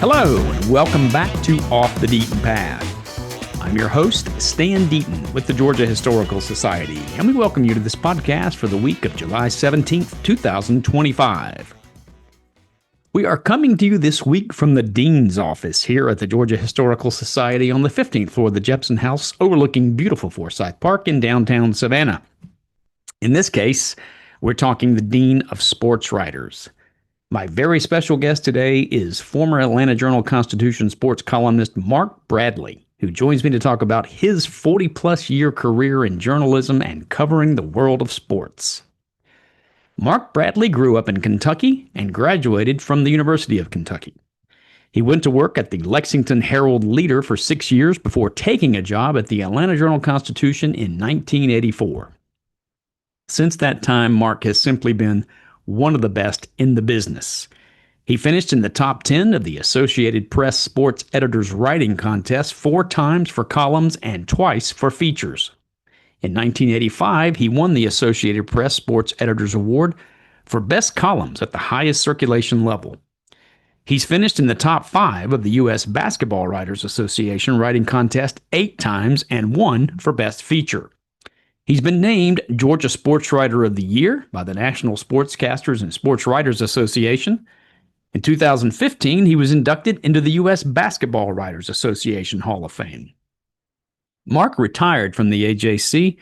Hello, and welcome back to Off the Deaton Path. I'm your host, Stan Deaton, with the Georgia Historical Society, and we welcome you to this podcast for the week of July 17th, 2025. We are coming to you this week from the Dean's office here at the Georgia Historical Society on the 15th floor of the Jepson House, overlooking beautiful Forsyth Park in downtown Savannah. In this case, we're talking the Dean of Sports Writers. My very special guest today is former Atlanta Journal-Constitution sports columnist Mark Bradley, who joins me to talk about his 40-plus year career in journalism and covering the world of sports. Mark Bradley grew up in Kentucky and graduated from the University of Kentucky. He went to work at the Lexington Herald-Leader for 6 years before taking a job at the Atlanta Journal-Constitution in 1984. Since that time, Mark has simply been one of the best in the business. He finished in the top 10 of the Associated Press Sports Editors Writing Contest 4 times for columns and twice for features. In 1985, he won the Associated Press Sports Editors Award for Best Columns at the highest circulation level. He's finished in the top 5 of the U.S. Basketball Writers Association Writing Contest 8 times and won for Best Feature. He's been named Georgia Sports Writer of the Year by the National Sportscasters and Sports Writers Association. In 2015, he was inducted into the U.S. Basketball Writers Association Hall of Fame. Mark retired from the AJC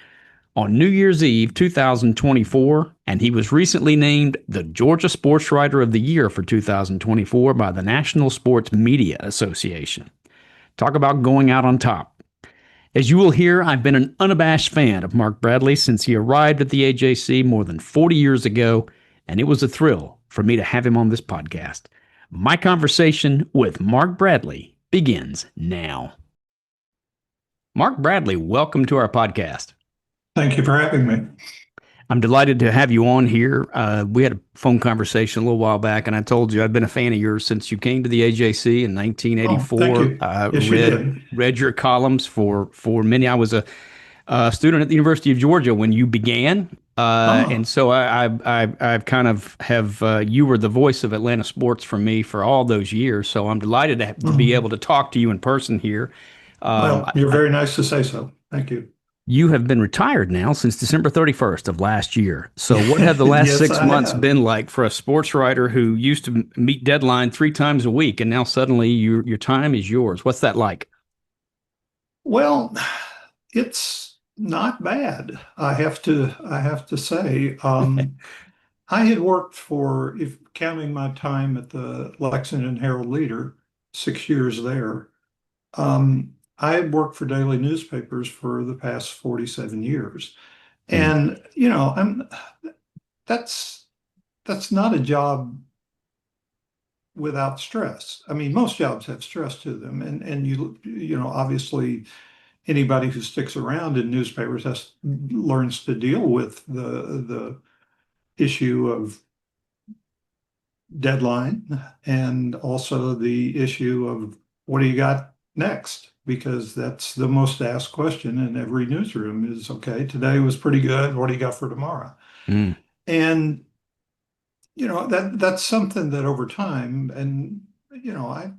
on New Year's Eve 2024, and he was recently named the Georgia Sports Writer of the Year for 2024 by the National Sports Media Association. Talk about going out on top. As you will hear, I've been an unabashed fan of Mark Bradley since he arrived at the AJC more than 40 years ago, and it was a thrill for me to have him on this podcast. My conversation with Mark Bradley begins now. Mark Bradley, welcome to our podcast. Thank you for having me. I'm delighted to have you on here. We had a phone conversation a little while back, and I told you I've been a fan of yours since you came to the AJC in 1984. Thank you. Yes, you did. Read your columns for many. I was a student at the University of Georgia when you began, and so I've kind of have you were the voice of Atlanta sports for me for all those years. So I'm delighted to be able to talk to you in person here. Well, you're very nice to say so. Thank you. You have been retired now since December 31st of last year. So what have the last Yes, 6 I months have. been like for a sports writer who used to meet deadline 3 times a week, and now suddenly your time is yours? What's that like? Well, it's not bad. I have to say. I had worked for, if counting my time at the Lexington Herald-Leader, 6 years there. I had worked for daily newspapers for the past 47 years. And, that's not a job without stress. I mean, most jobs have stress to them. And obviously anybody who sticks around in newspapers learns to deal with the issue of deadline and also the issue of what do you got next? Because that's the most asked question in every newsroom is, okay, today was pretty good. What do you got for tomorrow? Mm. And, that's something that over time, and, I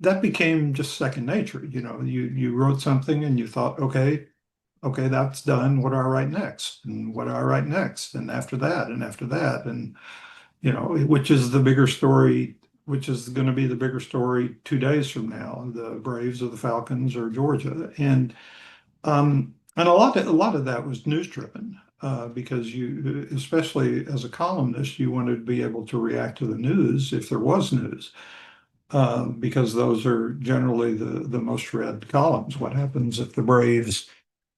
that became just second nature. You wrote something and you thought, okay, that's done. What do I write next? And what do I write next? And after that, and after that, and, which is the bigger story, which is going to be the bigger story 2 days from now, the Braves or the Falcons or Georgia. And a lot of that was news driven, because you, especially as a columnist, you wanted to be able to react to the news if there was news, because those are generally the most read columns. What happens if the Braves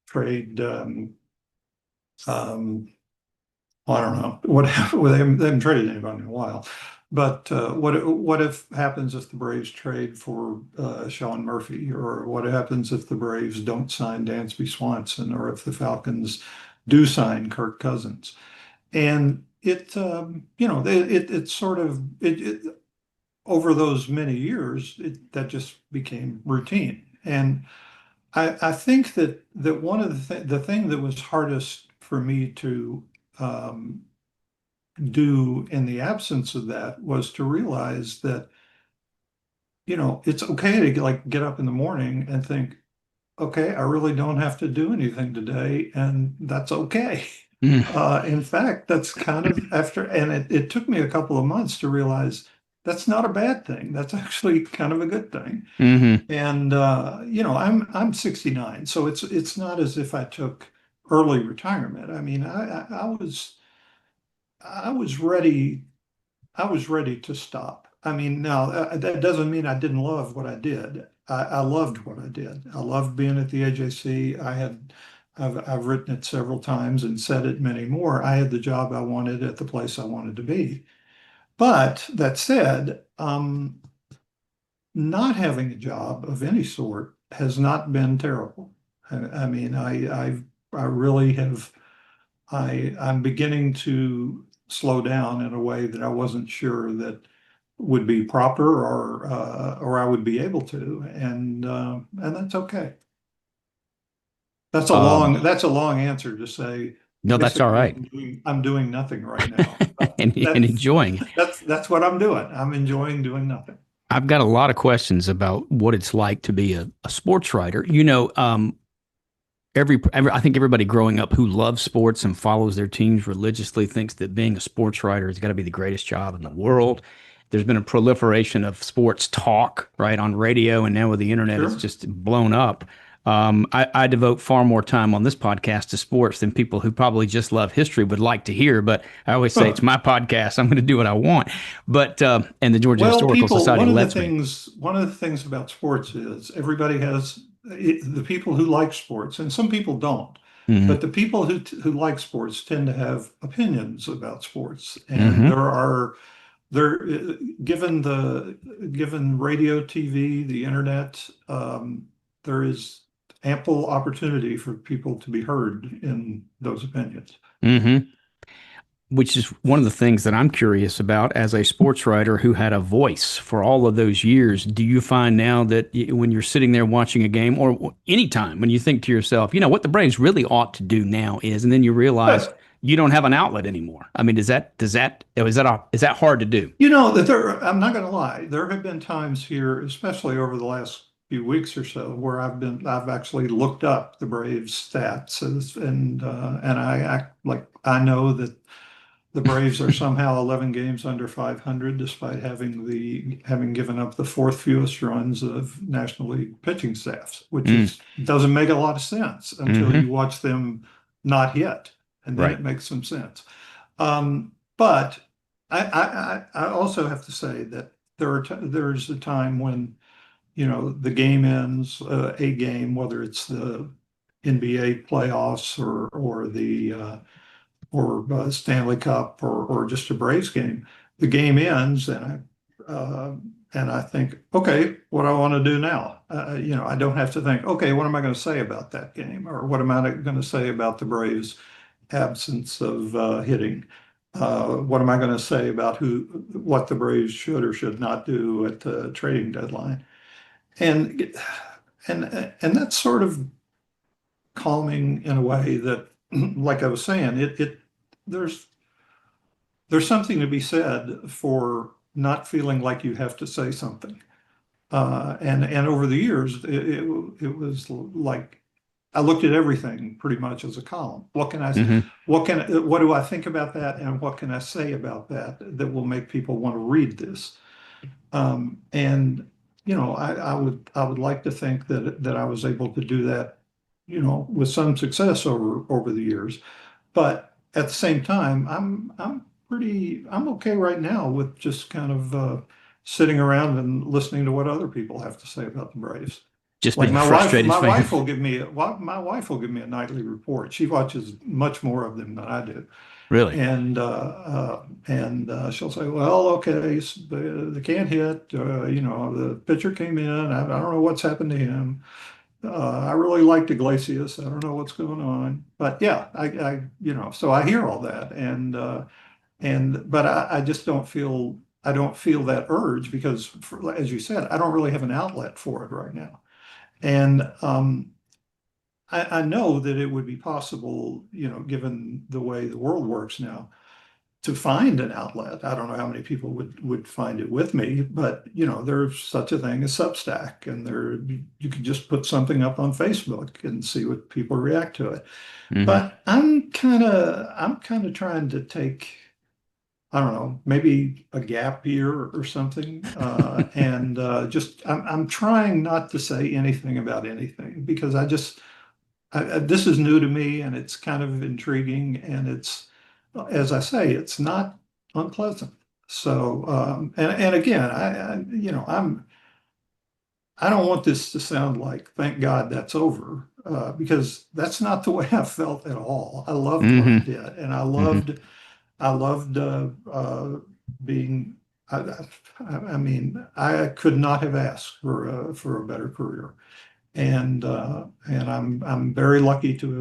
trade, I don't know what happened. Well, they haven't traded anybody in a while. But what if happens if the Braves trade for Sean Murphy, or what happens if the Braves don't sign Dansby Swanson, or if the Falcons do sign Kirk Cousins? And it sort of over those many years that just became routine. And I think that one of the thing that was hardest for me to do in the absence of that was to realize that it's okay to like get up in the morning and think, okay, I really don't have to do anything today, and that's okay. Mm, In fact, that's kind of and it took me a couple of months to realize that's not a bad thing. That's actually kind of a good thing. hmm. And I'm 69, so it's not as if I took early retirement. I mean, I was ready I was ready to stop. I mean, now that doesn't mean I didn't love what I did. I loved what I did. I loved being at the AJC. I've written it several times and said it many more. I had the job I wanted at the place I wanted to be. But that said, not having a job of any sort has not been terrible. I mean, I really have. I'm beginning to slow down in a way that I wasn't sure that would be proper or I would be able to, and that's okay. Um, That's a long answer to say no, that's all basically right. I'm doing nothing right now. But And enjoying it. that's what I'm doing. I'm enjoying doing nothing. I've got a lot of questions about what it's like to be a sports writer. I think everybody growing up who loves sports and follows their teams religiously thinks that being a sports writer has got to be the greatest job in the world. There's been a proliferation of sports talk, right, on radio, and now with the internet, it's Sure. just blown up. I devote far more time on this podcast to sports than people who probably just love history would like to hear. But I always say it's my podcast. I'm going to do what I want. But and the Georgia Well, Historical Society lets me. one of the things about sports is everybody has the people who like sports, and some people don't. Hmm. But the people who like sports tend to have opinions about sports, and Hmm. there, given radio, TV, the internet, there is ample opportunity for people to be heard in those opinions. Hmm. Which is one of the things that I'm curious about as a sports writer who had a voice for all of those years. Do you find now that when you're sitting there watching a game or anytime when you think to yourself, what the Braves really ought to do now is, and then you realize you don't have an outlet anymore. I mean, is that hard to do? I'm not going to lie. There have been times here, especially over the last few weeks or so, where I've actually looked up the Braves stats and I act like I know that the Braves are somehow 11 games under 500, despite having given up the fourth fewest runs of National League pitching staffs, which Mm, is doesn't make a lot of sense until hmm. you watch them not hit, and then Right. it makes some sense. But I also have to say that there's a time when the game ends, a game, whether it's the NBA playoffs or Stanley Cup or just a Braves game. The game ends, and I think, okay, what do I want to do now? I don't have to think, okay, what am I going to say about that game, or what am I going to say about the Braves' absence of hitting? What am I going to say about what the Braves should or should not do at the trading deadline? And and that's sort of calming in a way that, like I was saying, it there's there's something to be said for not feeling like you have to say something. And over the years, it was like I looked at everything pretty much as a column. Hmm. What do I think about that, and what can I say about that that will make people want to read this? And I would like to think that I was able to do that, with some success over the years. But at the same time, I'm okay right now with just kind of sitting around and listening to what other people have to say about the Braves. Just Like being a frustrated fan. my wife will give me a nightly report. She watches much more of them than I do. Really. And she'll say, well, okay, they can't hit. The pitcher came in. I don't know what's happened to him. I really liked Iglesias. I don't know what's going on, but yeah, so I hear all that, but I just I don't feel that urge because, as you said, I don't really have an outlet for it right now, and I know that it would be possible, given the way the world works now, to find an outlet. I don't know how many people would find it with me, but there's such a thing as Substack, and you can just put something up on Facebook and see what people react to it. Hmm. But I'm kind of trying to take, I don't know, maybe a gap year or something, and just I'm trying not to say anything about anything because this is new to me and it's kind of intriguing and it's, as I say, it's not unpleasant. So, and again, I don't want this to sound like, thank God that's over, because that's not the way I felt at all. I loved what I Hmm. did, and Hmm. I loved being. I mean, I could not have asked for a better career, and I'm very lucky to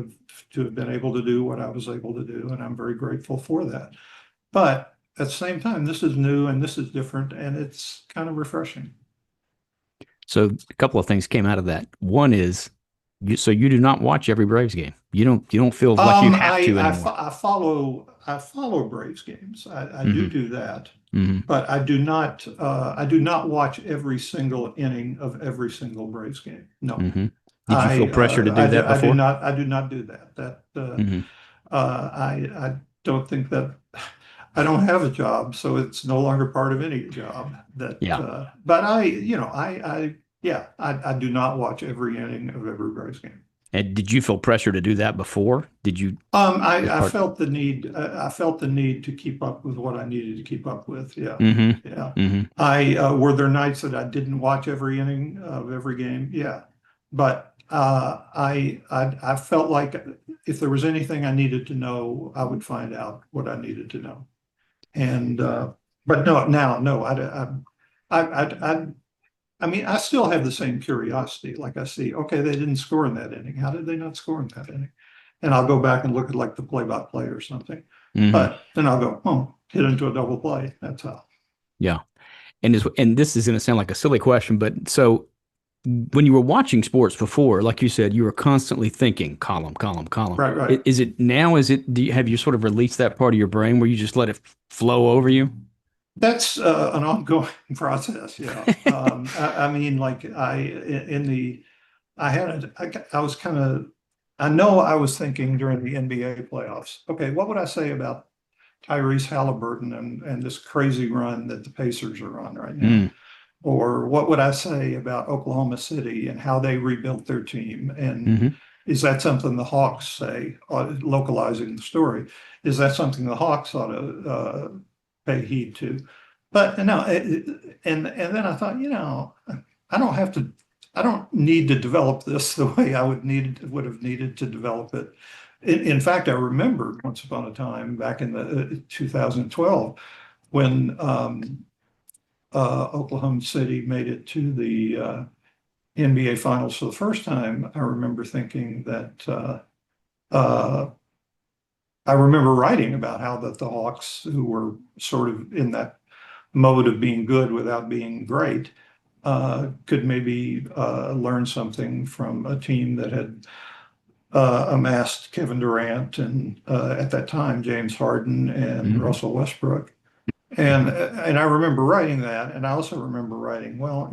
have been able to do what I was able to do, and I'm very grateful for that. But at the same time, this is new and this is different, and it's kind of refreshing. So a couple of things came out of that. One is so you do not watch every Braves game. You don't feel like you have to anymore. I follow Braves games. I Hmm. do that, Hmm. but I do not watch every single inning of every single Braves game. No, Hmm. Did you feel pressure to do that before? I do not do that. Hmm. I don't think that I don't have a job, so it's no longer part of any job that, Yeah. but yeah, I do not watch every inning of every Braves game. And did you feel pressure to do that before? Did you as I part? felt the need, I felt the need to keep up with what I needed to keep up with. Yeah. Hmm. Yeah. Hmm. Were there nights that I didn't watch every inning of every game? Yeah. But, I felt like if there was anything I needed to know, I would find out what I needed to know. And but no, now no, I I mean, I still have the same curiosity. Like I see, okay, they didn't score in that inning. How did they not score in that inning? And I'll go back and look at like the play-by-play or something. Hmm. But then I'll go, oh, hit into a double play. That's how. Yeah. And this is going to sound like a silly question, but so when you were watching sports before, like you said, you were constantly thinking column, column, column. Right, right. Is it now? Is it? Have you sort of released that part of your brain where you just let it flow over you? That's an ongoing process. Yeah. I mean, like in the I had I was kind of I know I was thinking during the NBA playoffs. Okay, what would I say about Tyrese Halliburton and this crazy run that the Pacers are on right now? Mm. Or what would I say about Oklahoma City and how they rebuilt their team? And Hmm. is that something the Hawks say, localizing the story? Is that something the Hawks ought to pay heed to? But no, and then I thought, I don't have to, I don't need to develop this the way I would have needed to develop it. In fact, I remembered once upon a time back in the 2012 when Oklahoma City made it to the NBA Finals for the first time. I remember thinking that uh, I remember writing about how that the Hawks, who were sort of in that mode of being good without being great, could maybe learn something from a team that had amassed Kevin Durant and at that time James Harden and Hmm. Russell Westbrook. And I remember writing that, and I also remember writing, well,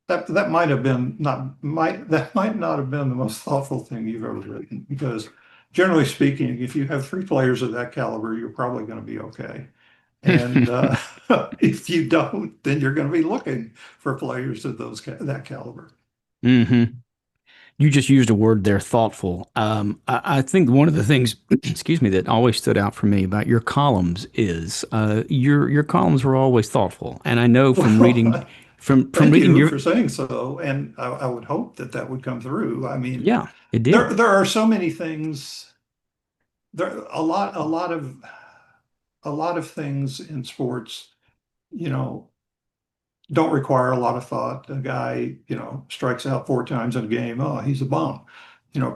that might have been not might that might not have been the most thoughtful thing you've ever written, because generally speaking, if you have three players of that caliber, you're probably going to be okay. And if you don't, then you're going to be looking for players of that caliber. Hmm. You just used a word there, thoughtful. I think one of the things, excuse me, that always stood out for me about your columns is your columns were always thoughtful, and I know from reading Well, from thank reading you your, for saying so, and I would hope that that would come through. I mean, yeah, it did. there are so many things. There a lot of things in sports, you know, don't require a lot of thought. A guy, strikes out four times in a game. Oh, he's a bum.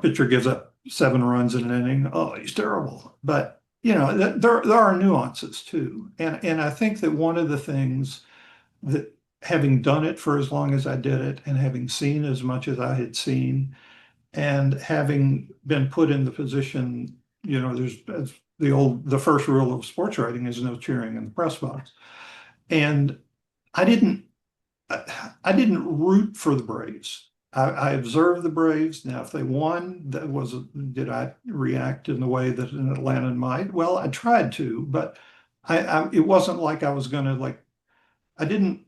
Pitcher gives up seven runs in an inning. Oh, he's terrible. But there are nuances too, and I think that one of the things that, having done it for as long as I did it, and having seen as much as I had seen, and having been put in the position, there's the first rule of sports writing is no cheering in the press box. And I didn't I didn't root for the Braves. I observed the Braves. Now, if they won, did I react in the way that an Atlanta might? Well, I tried to, but it wasn't like I was going to like. I didn't.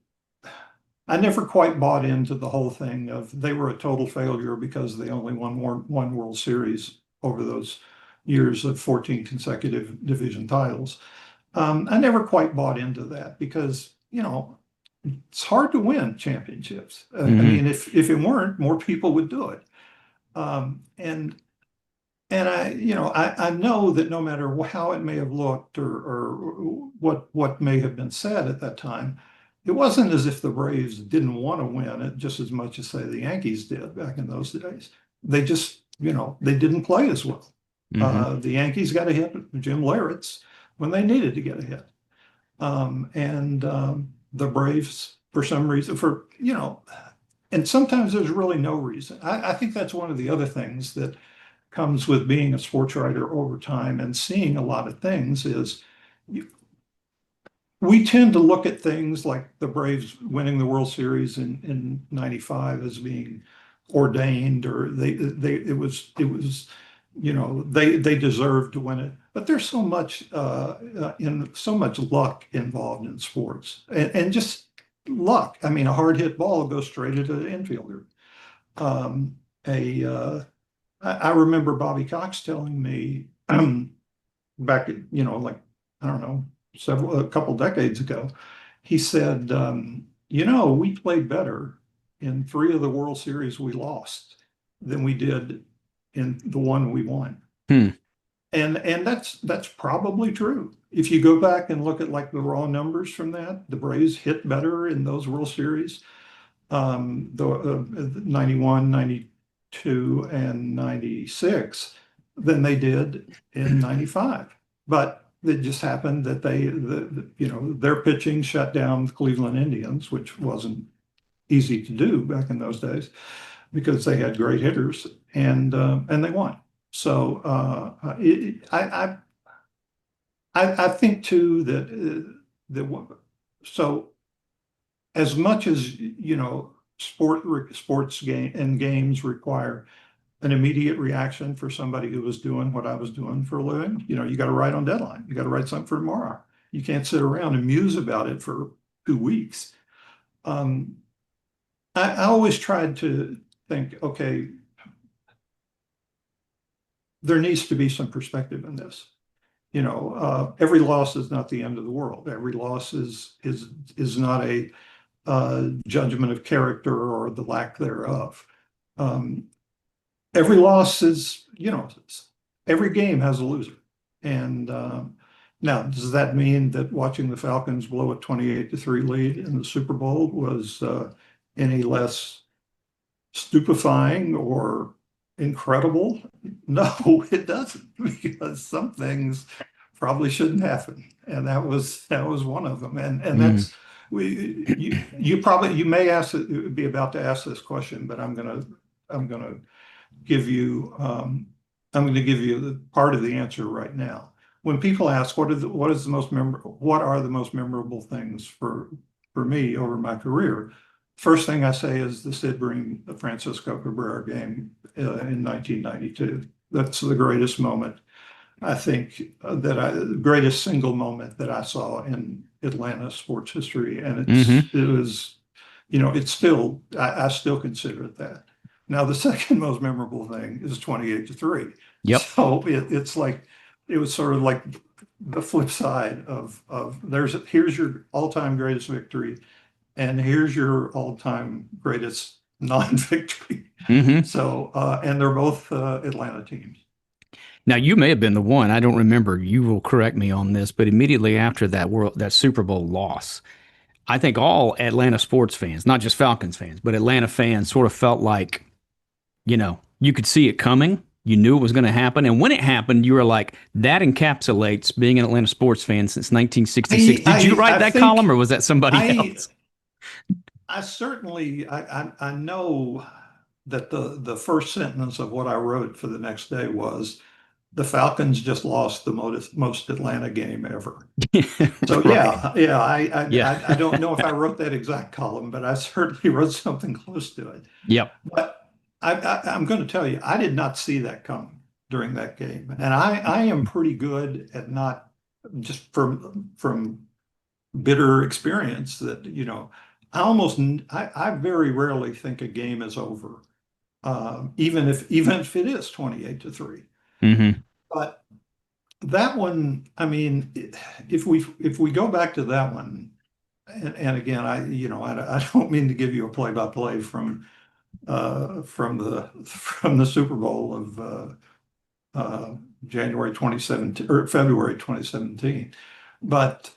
I never quite bought into the whole thing of they were a total failure because they only won one World Series over those years of 14 consecutive division titles. I never quite bought into that because, it's hard to win championships. I Hmm. mean, if it weren't, more people would do it. And I know that no matter how it may have looked or what may have been said at that time, it wasn't as if the Braves didn't want to win it just as much as say the Yankees did back in those days. They just, they didn't play as well. Hmm. The Yankees got a hit with Jim Leyritz when they needed to get a hit. And the Braves, for some reason, and sometimes there's really no reason. I think that's one of the other things that comes with being a sports writer over time and seeing a lot of things is you, we tend to look at things like the Braves winning the World Series in 95 as being ordained or it was they deserved to win it. But there's so much in so much luck involved in sports and just luck. I mean, a hard hit ball goes straight into the infielder. A I remember Bobby Cox telling me back, like, I don't know, a couple decades ago, he said, we played better in three of the World Series we lost than we did in the one we won. Hmm. And that's probably true. If you go back and look at like the raw numbers from that, the Braves hit better in those World Series, the 91, 92, and 96 than they did in 95. But it just happened that their pitching shut down the Cleveland Indians, which wasn't easy to do back in those days because they had great hitters and they won. So I think too that so as much as sports games require an immediate reaction for somebody who was doing what I was doing for a living. You got to write on deadline. You got to write something for tomorrow. You can't sit around and muse about it for 2 weeks. Um, I always tried to think, okay, there needs to be some perspective in this. Every loss is not the end of the world. Every loss is not a judgment of character or the lack thereof. Um, every loss is, every game has a loser. And now, does that mean that watching the Falcons blow a 28-3 lead in the Super Bowl was any less stupefying or incredible? No, it doesn't, because some things probably shouldn't happen, and that was one of them. And Hmm. that's you may be about to ask this question, but I'm gonna give you I'm going to give you the part of the answer right now. When people ask what are the most memorable things for me over my career, first thing I say is the Sid Bream Francisco Cabrera game in 1992. That's the greatest moment I think the greatest single moment that I saw in Atlanta sports history, and Hmm. it was, it's still I still consider it that. Now the second most memorable thing is 28-3. Yep. So it's like it was sort of like the flip side of here's your all-time greatest victory, and here's your all-time greatest non-victory. Hmm. So and they're both Atlanta teams. Now you may have been the one. I don't remember. You will correct me on this, but immediately after that Super Bowl loss, I think all Atlanta sports fans, not just Falcons fans, but Atlanta fans sort of felt like, you could see it coming. You knew it was going to happen. And when it happened, you were like, that encapsulates being an Atlanta sports fan since 1966. Did you write I that column think or was that somebody I else? I certainly I know that the first sentence of what I wrote for the next day was the Falcons just lost the most Atlanta game ever. So Right. yeah, Yeah. I don't know if I wrote that exact column, but I certainly wrote something close to it. Yep. But I'm going to tell you, I did not see that coming during that game, and I am pretty good at not just from bitter experience that I very rarely think a game is over, even if it is 28-3. Hmm. But that one, I mean, if we go back to that one, and again, I don't mean to give you a play-by-play from the Super Bowl of January 2017 or February 2017, but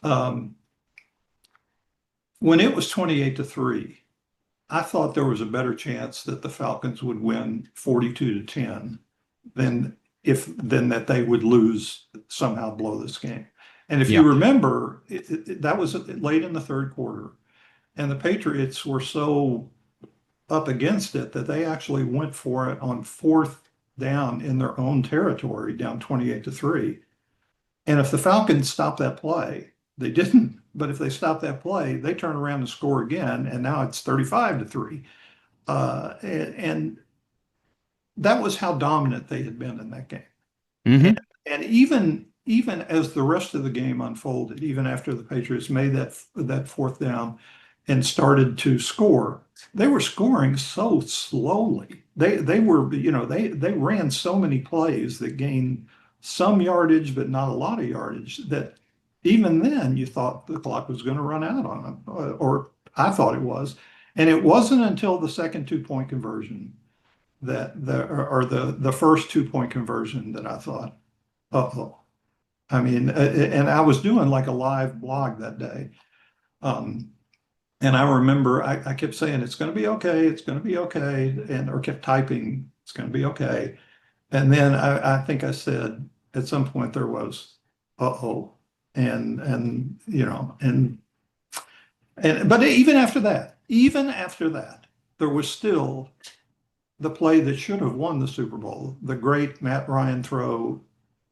when it was 28-3, I thought there was a better chance that the Falcons would win 42-10 than than that they would lose, somehow blow this game. And if you Yeah. remember, that was late in the third quarter, and the Patriots were so up against it that they actually went for it on fourth down in their own territory, down 28-3. And if the Falcons stopped that play, they didn't, but if they stopped that play, they turn around and score again, and now it's 35-3. And that was how dominant they had been in that game. And, Hmm. and even as the rest of the game unfolded, even after the Patriots made that fourth down and started to score, they were scoring so slowly. They were, they ran so many plays that gained some yardage, but not a lot of yardage, that even then you thought the clock was going to run out on them, or I thought it was. And it wasn't until the second 2-point conversion or the first 2-point conversion that I thought, uh-oh. I mean, and I was doing like a live blog that day. Um, and I remember I kept saying, it's going to be okay. It's going to be okay. Or kept typing, it's going to be okay. And then I think I said at some point there was, uh-oh. But even after that, there was still the play that should have won the Super Bowl, the great Matt Ryan throw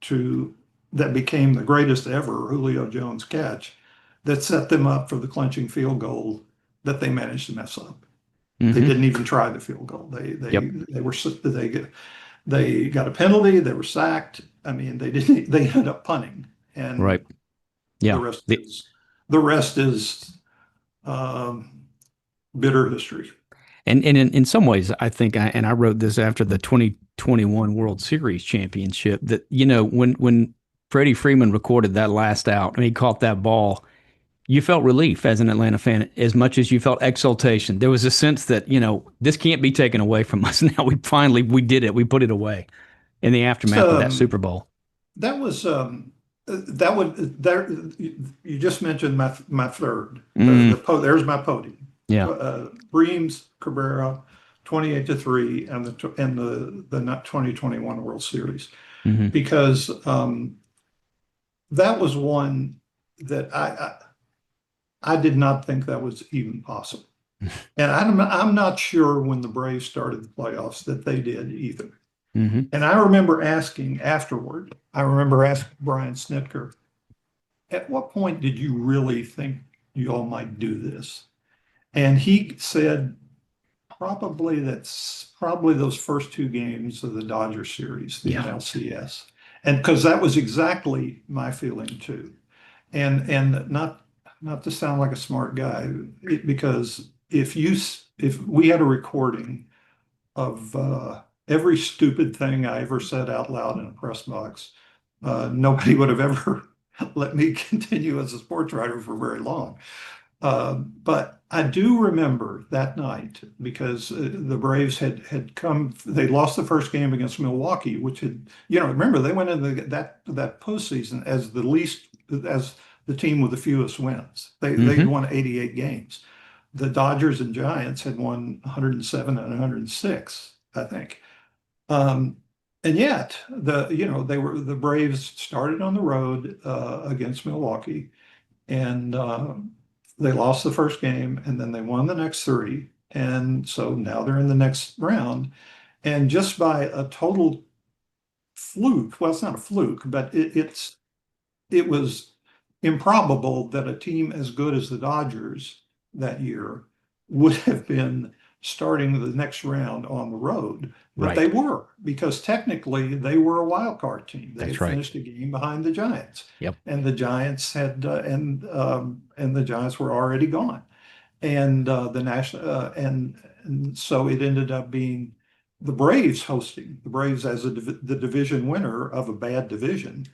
to that became the greatest ever Julio Jones catch that set them up for the clinching field goal that they managed to mess up. They Hmm. didn't even try the field goal. They they Yep. they were they got a penalty. They were sacked. I mean, they didn't. They ended up punting, and Right. the Yeah. rest is the rest is um, bitter history. And in some ways, I think, and I wrote this after the 2021 World Series championship, that, when Freddie Freeman recorded that last out and he caught that ball, you felt relief as an Atlanta fan as much as you felt exultation. There was a sense that, this can't be taken away from us. Now we did it. We put it away in the aftermath of that So Super Bowl. that was that would there. You just mentioned my third. Mm, There's my podium. yeah. Breams, Cabrera, 28-3, and the 2021 World Series, Hmm. because that was one that I did not think that was even possible. And I'm not sure when the Braves started the playoffs that they did either. Hmm. And I remember asking afterward, I remember asking Brian Snitker, at what point did you really think you all might do this? And he said, probably those first two games of the Dodger series, the Yeah. NLCS. And because that was exactly my feeling too. And not to sound like a smart guy, because if we had a recording of every stupid thing I ever said out loud in a press box, nobody would have ever let me continue as a sports writer for very long. But I do remember that night because the Braves had come. They lost the first game against Milwaukee, which had, remember they went into that postseason as the team with the fewest wins. They'd Hmm. won 88 games. The Dodgers and Giants had won 107 and 106, I think. Um, and yet the Braves started on the road against Milwaukee, and they lost the first game, and then they won the next three. And so now they're in the next round. And just by a total fluke. Well, it's not a fluke, but it was improbable that a team as good as the Dodgers that year would have been starting the next round on the road. But they Right. were, because technically they were a wild card team. They That's had right. finished a game behind the Giants, Yep. and the Giants had and the Giants were already gone. And the national and so it ended up being the Braves hosting the Braves as the division winner of a bad division.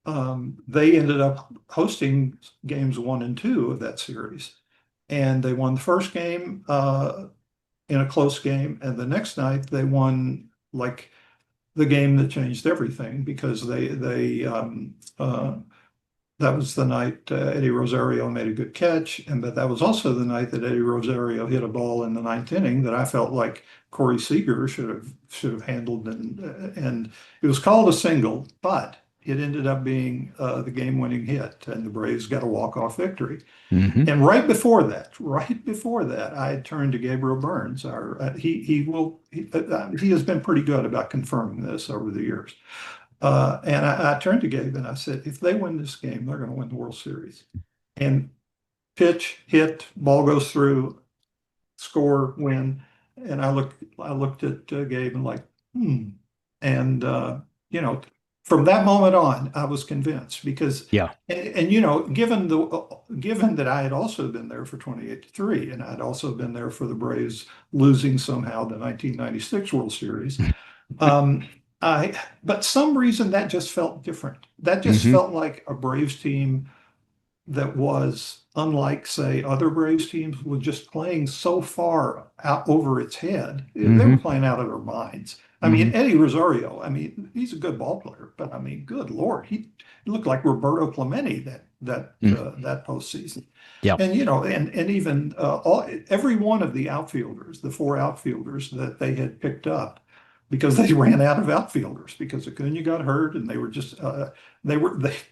They ended up hosting games 1 and 2 of that series, and they won the first game in a close game, and the next night they won like the game that changed everything because that was the night Eddie Rosario made a good catch, and but that was also the night that Eddie Rosario hit a ball in the ninth inning that I felt like Corey Seager should have handled, and it was called a single, but it ended up being the game-winning hit, and the Braves got a walk-off victory. Hmm. And right before that, I had turned to Gabriel Burns. He has been pretty good about confirming this over the years. And I turned to Gabe and I said, if they win this game, they're going to win the World Series. And pitch, hit, ball goes through, score, win. And I looked at Gabe and like, hmm. And you know, from that moment on, I was convinced because, Yeah. and given that I had also been there for 28-3, and I'd also been there for the Braves losing somehow the 1996 World Series. Um, but some reason that just felt different. That just Hmm. felt like a Braves team that was unlike, say, other Braves teams, was just playing so far out over its head. They were Hmm. playing out of their minds. I mean, Hmm. Eddie Rosario, I mean, he's a good ball player, but I mean, good Lord, he looked like Roberto Clemente that postseason. Yeah. And and even every one of the outfielders, the four outfielders that they had picked up, because they ran out of outfielders because Acuna got hurt, and they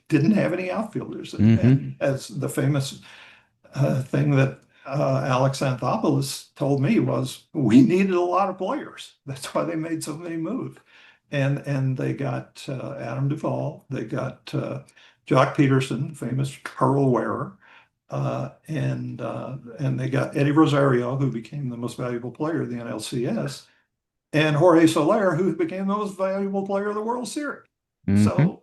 didn't have any outfielders. Hmm. And as the famous thing that Alex Anthopoulos told me was, we needed a lot of players. That's why they made so many moves. And they got Adam Duvall, they got Jock Peterson, famous pearl wearer, and they got Eddie Rosario, who became the most valuable player of the NLCS, and Jorge Soler, who became the most valuable player of the World Series. Hmm. So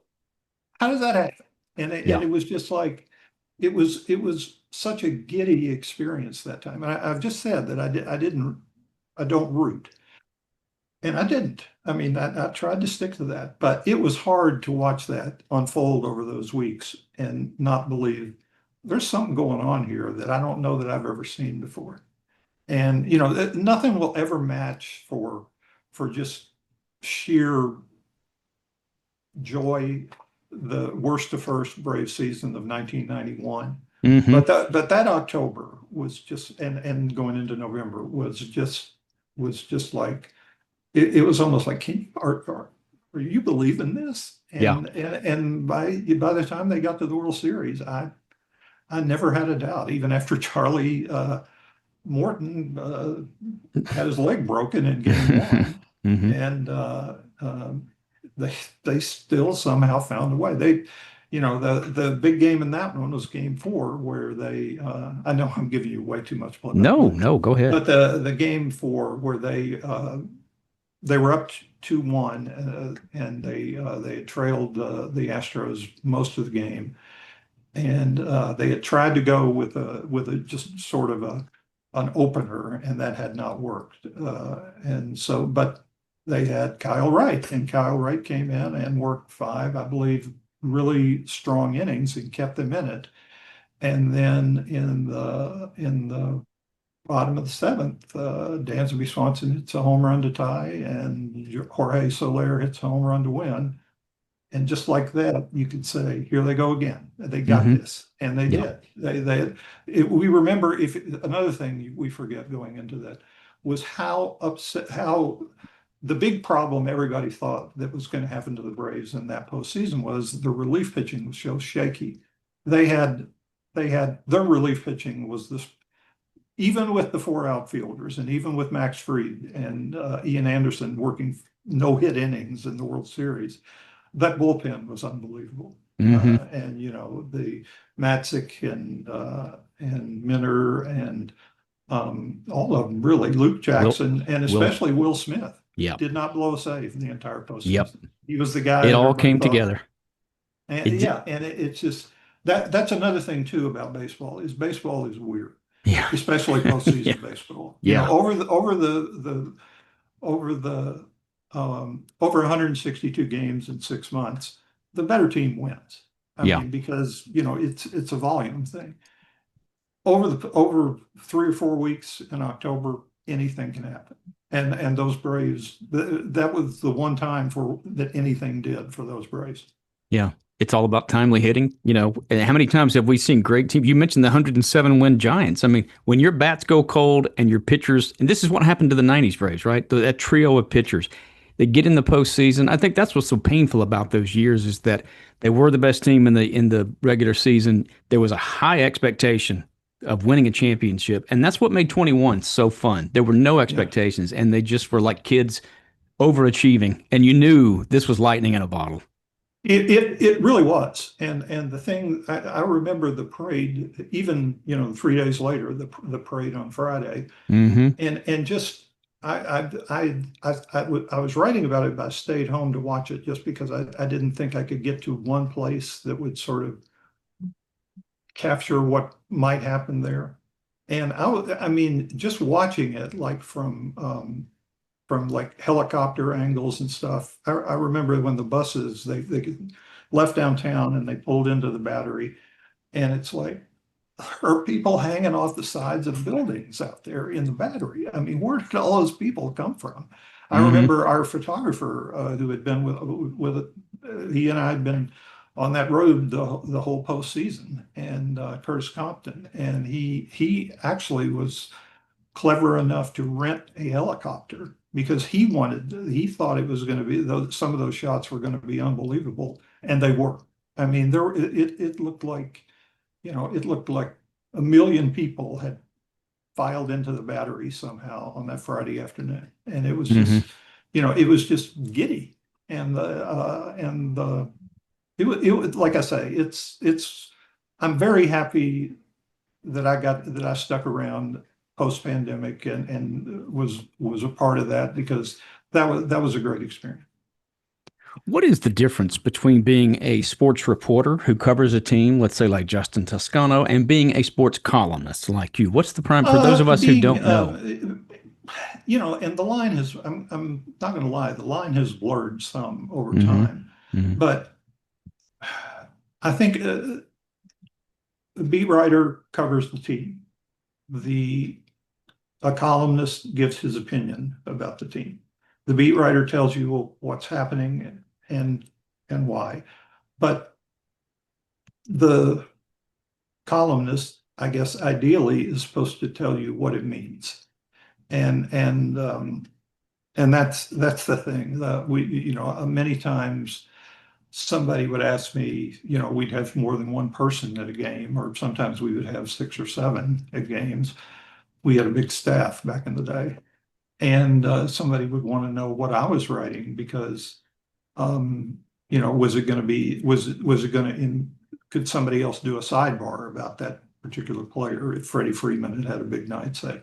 how does that happen? And Yeah. it was just like it was such a giddy experience that time. And I've just said that I don't root, and I didn't. I mean, I tried to stick to that, but it was hard to watch that unfold over those weeks and not believe there's something going on here that I don't know that I've ever seen before. And nothing will ever match for just sheer joy the worst to first Brave season of 1991. Hmm. But that October was just, and going into November was just like, it was almost like, are you believing this? Yeah. And by the time they got to the World Series, I never had a doubt, even after Charlie Morton had his leg broken in game one, Hmm. and they still somehow found a way. The big game in that one was game four, where I know I'm giving you way too much play by No, play, no, go ahead. but the game four where they were up 2-1, and they had trailed the Astros most of the game, and they had tried to go with a just sort of an opener, and that had not worked. But they had Kyle Wright, and Kyle Wright came in and worked five, I believe, really strong innings and kept them in it. And then in the bottom of the seventh, Dansby Swanson hits a home run to tie, and Jorge Soler hits a home run to win. And just like that, you could say, here they go again. They got Hmm. this. And they Yeah. did. We remember, if another thing we forget going into that was how upset, how the big problem everybody thought that was going to happen to the Braves in that postseason was the relief pitching was so shaky. They had, their relief pitching was this, even with the four outfielders and even with Max Fried and Ian Anderson working no-hit innings in the World Series. That bullpen was unbelievable. Hmm. And the Matzik and Minner and all of them really. Luke Will, Jackson and Will, especially Will Smith yep, did not blow a save in the entire yep. postseason. He was the guy It that all everybody came thought. together. And It, yeah, and it's just that's another thing too about baseball is weird, yeah, especially yeah, postseason baseball. yeah, Over 162 games in 6 months, the better team wins. I yeah. mean, because it's a volume thing. Over 3 or 4 weeks in October, anything can happen. And those Braves, that was the one time for that anything did for those Braves. Yeah. It's all about timely hitting. And how many times have we seen great teams? You mentioned the 107 win Giants. I mean, when your bats go cold and your pitchers, and this is what happened to the 90s Braves, right? That trio of pitchers, they get in the postseason. I think that's what's so painful about those years is that they were the best team in the regular season. There was a high expectation of winning a championship, and that's what made 21 so fun. There were no Yeah. expectations, and they just were like kids overachieving, and you knew this was lightning in a bottle. It really was. And the thing I remember the parade, even 3 days later, the parade on Friday. Mm-hmm. And just I was writing about it, but I stayed home to watch it just because I didn't think I could get to one place that would sort of capture what might happen there. And I mean, just watching it like from like helicopter angles and stuff. I remember when the buses they left downtown and they pulled into the Battery, and it's like are people hanging off the sides of buildings out there in the Battery. I mean, where did all those people come from? I Mm-hmm. remember our photographer who had been with he and I had been on that road the whole postseason, and Curtis Compton, and he actually was clever enough to rent a helicopter because he thought it was going to be some of those shots were going to be unbelievable, and they were. I mean, it looked like it looked like a million people had filed into the Battery somehow on that Friday afternoon, and it was Mm-hmm. just it was just giddy, and it was like I say, it's I'm very happy that I stuck around post pandemic and was a part of that because that was a great experience. What is the difference between being a sports reporter who covers a team, let's say like Justin Toscano, and being a sports columnist like you? What's the prime for those of us who Being don't know? and the line has I'm not going to lie, the line has blurred some over Mm-hmm. time, Mm-hmm. but I think the beat writer covers the team. The A columnist gives his opinion about the team. The beat writer tells you what's happening and and why. But the columnist, I guess, ideally is supposed to tell you what it means. And and um, and that's the thing. We many times somebody would ask me, we'd have more than one person at a game, or sometimes we would have 6 or 7 at games. We had a big staff back in the day. And somebody would want to know what I was writing because, was it going to be, was it going to, could somebody else do a sidebar about that particular player if Freddie Freeman had a big night, say?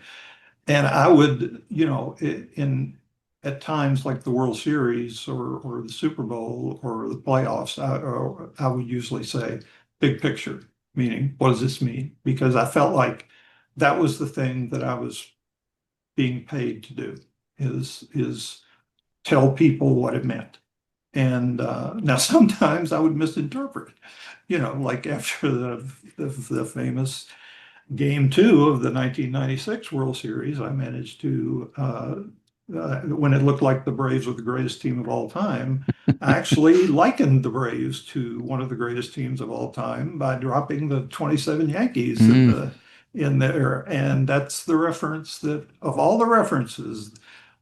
And I would, in at times like the World Series or the Super Bowl or the playoffs, I would usually say big picture, meaning what does this mean? Because I felt like that was the thing that I was being paid to do is tell people what it meant. And now sometimes I would misinterpret, like after the famous Game 2 of the 1996 World Series, I managed to, when it looked like the Braves were the greatest team of all time, I actually likened the Braves to one of the greatest teams of all time by dropping the 27 Yankees Mm, in there. And that's the reference that, of all the references,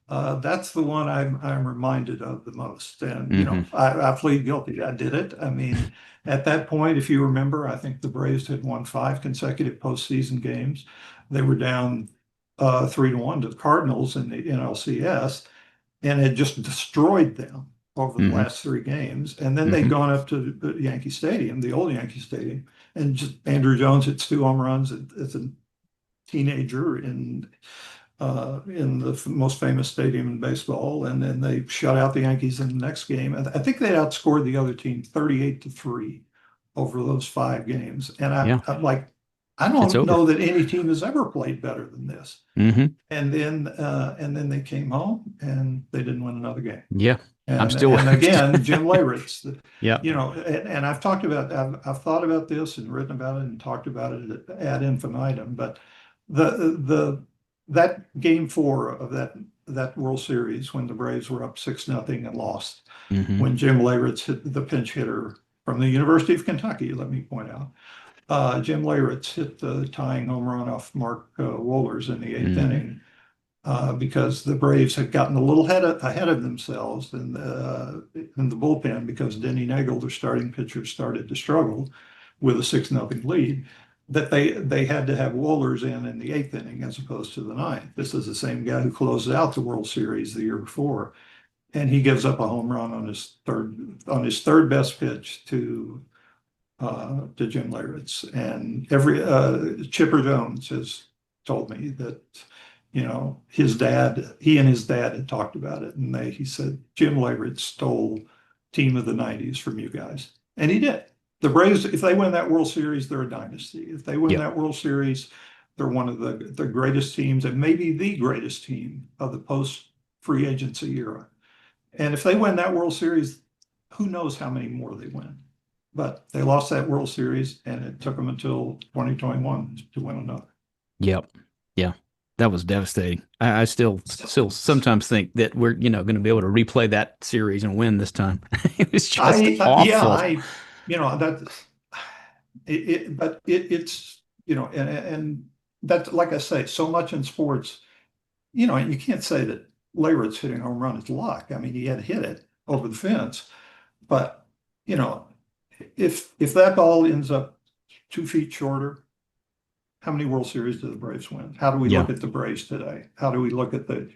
that's the one I'm reminded of the most. And, hmm. I plead guilty. I did it. I mean, at that point, if you remember, I think the Braves had won 5 consecutive postseason games. They were down 3-1 to the Cardinals in the NLCS. and had just destroyed them over the Hmm. last three games. And then they'd Hmm. gone up to the Yankee Stadium, the old Yankee Stadium, and just Andrew Jones hits two home runs as a teenager in the most famous stadium in baseball, and then they shut out the Yankees in the next game. I think they outscored the other team 38-3 over those five games. And Yeah, I'm like, I it's don't over. know that any team has ever played better than this. Hmm. And then they came home and they didn't win another game. Yeah, I'm And still. and again, Jim Leyritz, Yeah. and I've thought about this and written about it and talked about it ad infinitum. But the that game four of that World Series when the Braves were up 6-0 and lost, Hmm. when Jim Leyritz hit the pinch hitter from the University of Kentucky, let me point out, Jim Leyritz hit the tying home run off Mark Wohlers in the eighth Hmm. inning because the Braves had gotten a little ahead of themselves in the bullpen because Denny Nagel, their starting pitcher, started to struggle with a 6-0 lead. That they had to have Wohlers in the eighth inning as opposed to the ninth. This is the same guy who closed out the World Series the year before, and he gives up a home run on his third best pitch to Jim Leyritz. And every Chipper Jones has told me that, he and his dad had talked about it, and he said Jim Leyritz stole team of the '90s from you guys, and he did. The Braves, if they win that World Series, they're a dynasty. If they win Yep. that World Series, they're one of the greatest teams, and maybe the greatest team of the post free agency era. And if they win that World Series, who knows how many more they win. But they lost that World Series, and it took them until 2021 to win another. Yep. Yeah. That was devastating. I still sometimes think that we're, going to be able to replay that series and win this time. It was just Yeah, awful. that, but it's, and that's like I say, so much in sports, and you can't say that Leyritz hitting a home run is luck. I mean, he had hit it over the fence, but, you know, if that ball ends up 2 feet shorter, how many World Series do the Braves win? How do we Yeah. look at the Braves today? How do we look at the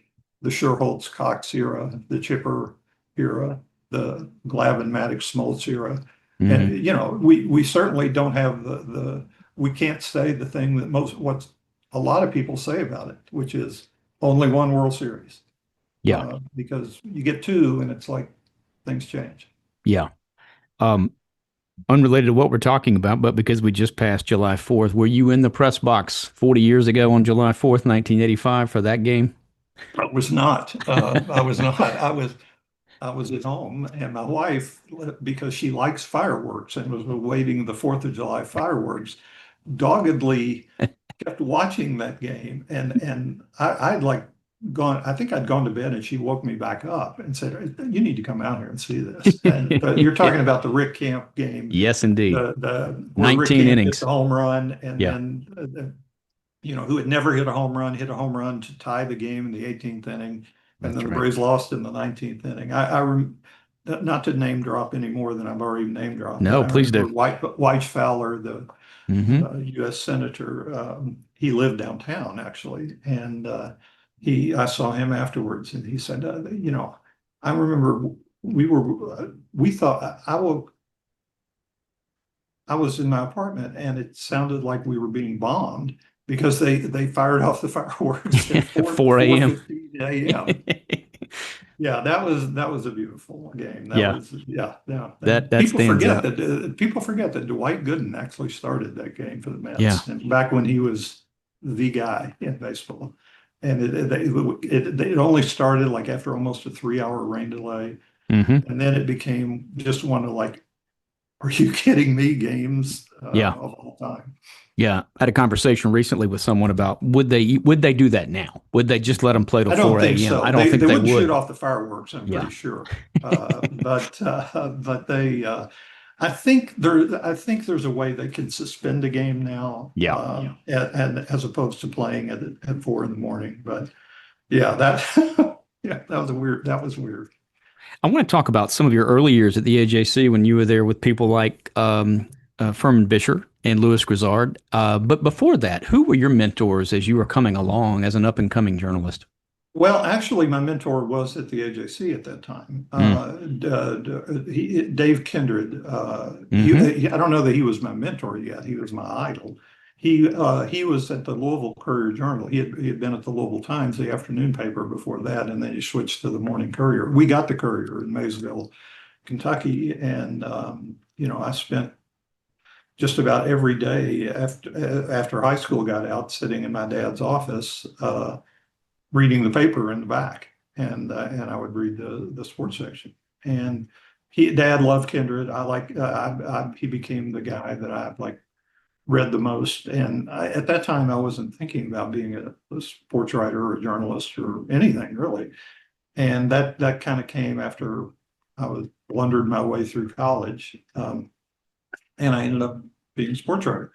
Sherholtz Cox era, the Chipper era, the Glavine Maddox Smoltz era? Hmm. And we certainly don't have the we can't say the thing that what a lot of people say about it, which is only one World Series, Yeah. because you get two and it's like things change. Yeah. Um, Unrelated to what we're talking about, but because we just passed July 4th, were you in the press box 40 years ago on July 4th, 1985 for that game? I was not. I was not. I was at home, and my wife, because she likes fireworks and was awaiting the Fourth of July fireworks, doggedly kept watching that game. And I'd like gone. I think I'd gone to bed, and she woke me back up and said, "You need to come out here and see this." And you're talking about the Rick Camp game, Yes, indeed. the where Rick 19 Camp hit innings. the home run, and Yeah, then who had never hit a home run to tie the game in the 18th inning, and that's then the right. Braves lost in the 19th inning. Not to name drop any more than I've already name dropped, but No, I please do. remember White Fowler, the Hmm. U.S. senator. He lived downtown actually, and I saw him afterwards, and he said, I remember we thought I was in my apartment and it sounded like we were being bombed because they fired off the fireworks at 4 a.m. 4:15 a.m. Yeah, that was a beautiful game. That Yeah, was yeah, yeah. that And that stands out. people forget that Dwight Gooden actually started that game for the Yeah. Mets, and back when he was the guy in baseball. And it only started like after almost a 3-hour rain delay, Hmm. and then it became just one of like, are you kidding me? Games Yeah. of all time. Yeah. I had a conversation recently with someone about would they do that now? Would they just let them play till I don't 4 think a.m.? so. I don't They think they they wouldn't shoot would. off the fireworks, I'm Yeah. pretty sure. But they I think there's a way they can suspend a game now, Yeah. and as opposed to playing it at 4 in the morning. But yeah, that yeah, that was weird. I want to talk about some of your early years at the AJC when you were there with people like Furman Bisher and Louis Grizzard. But before that, who were your mentors as you were coming along as an up and coming journalist? Well, actually, my mentor was at the AJC at that time. Mm. Dave Kindred. Hmm. I don't know that he was my mentor yet. He was my idol. He was at the Louisville Courier-Journal. He had been at the Louisville Times, the afternoon paper before that, and then he switched to the Morning Courier. We got the Courier in Maysville, Kentucky, and I spent just about every day after high school got out, sitting in my dad's office, reading the paper in the back, and I would read the sports section. And Dad loved Kindred. He became the guy that I like read the most. And at that time, I wasn't thinking about being a sports writer or a journalist or anything really. And that kind of came after I was blundered my way through college, and I ended up being a sports writer.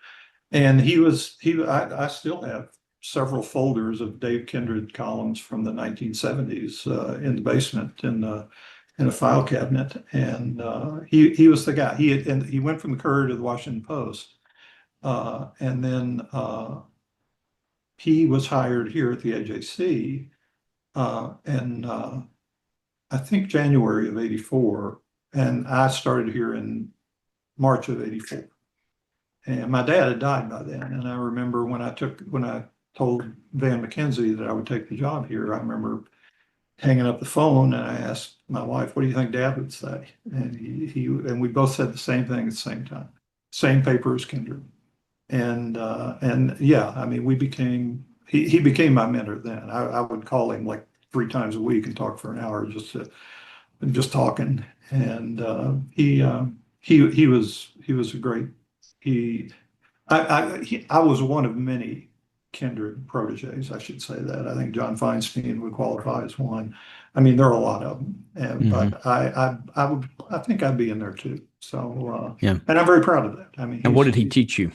And I still have several folders of Dave Kindred columns from the 1970s in the basement in a file cabinet. And he was the guy. He went from the Courier to the Washington Post, and then he was hired here at the AJC, and I think January of '84, and I started here in March of '84. And my dad had died by then. And I remember when I told Van McKenzie that I would take the job here, I remember hanging up the phone and I asked my wife, "What do you think Dad would say?" And and we both said the same thing at the same time. Same paper as Kindred. And yeah, I mean, he became my mentor then. I would call him like 3 times a week and talk for an hour just talking. And he was a great he I was one of many Kindred proteges, I should say that. I think John Feinstein would qualify as one. I mean, there are a lot of them, Hmm. but I think I'd be in there too. So Yeah. and I'm very proud of that. I mean, And what did he he's teach you?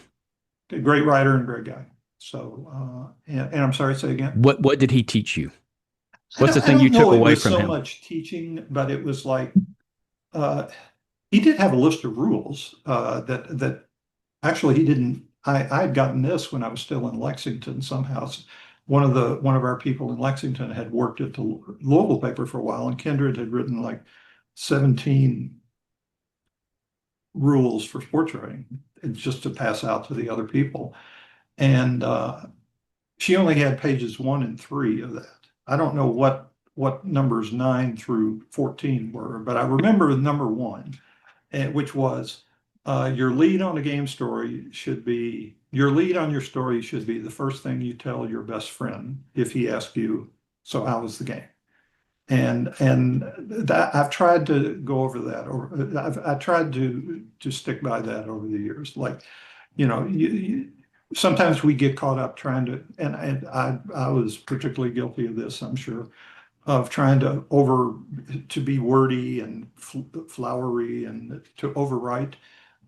a great writer and a great guy. So and I'm sorry, say again. What did he teach you? I What's the don't I thing you don't took know. It away was from so him? much teaching, but it was like uh, he did have a list of rules that actually he didn't. I had gotten this when I was still in Lexington somehow. One of our people in Lexington had worked at the Louisville paper for a while, and Kindred had written like 17 rules for sports writing just to pass out to the other people. And she only had pages 1 and 3 of that. I don't know what numbers 9 through 14 were, but I remember number 1, which was your lead on your story should be the first thing you tell your best friend if he asks you, "So how was the game?" And that I've tried to go over that, or I tried to stick by that over the years. Like, sometimes we get caught up trying to, and I was particularly guilty of this, I'm sure, of trying to be wordy and flowery and to overwrite.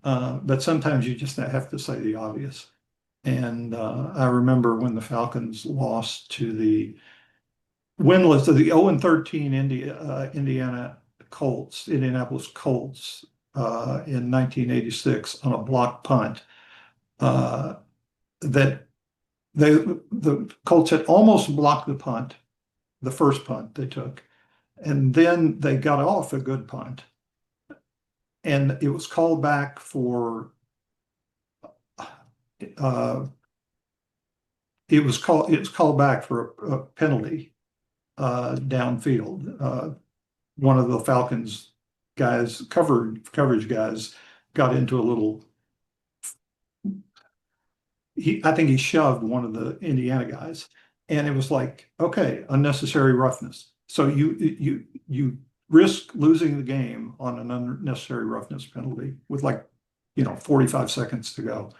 But sometimes you just have to say the obvious. And I remember when the Falcons lost to the winless to the 0-13 Indianapolis Colts in 1986 on a block punt. Uh, that the Colts had almost blocked the punt, the first punt they took, and then they got off a good punt, and it was called back for uh, it was called back for a penalty downfield. One of the Falcons guys, coverage guys, got into a little. I think he shoved one of the Indiana guys, and it was like, okay, unnecessary roughness. So you risk losing the game on an unnecessary roughness penalty with 45 seconds to go.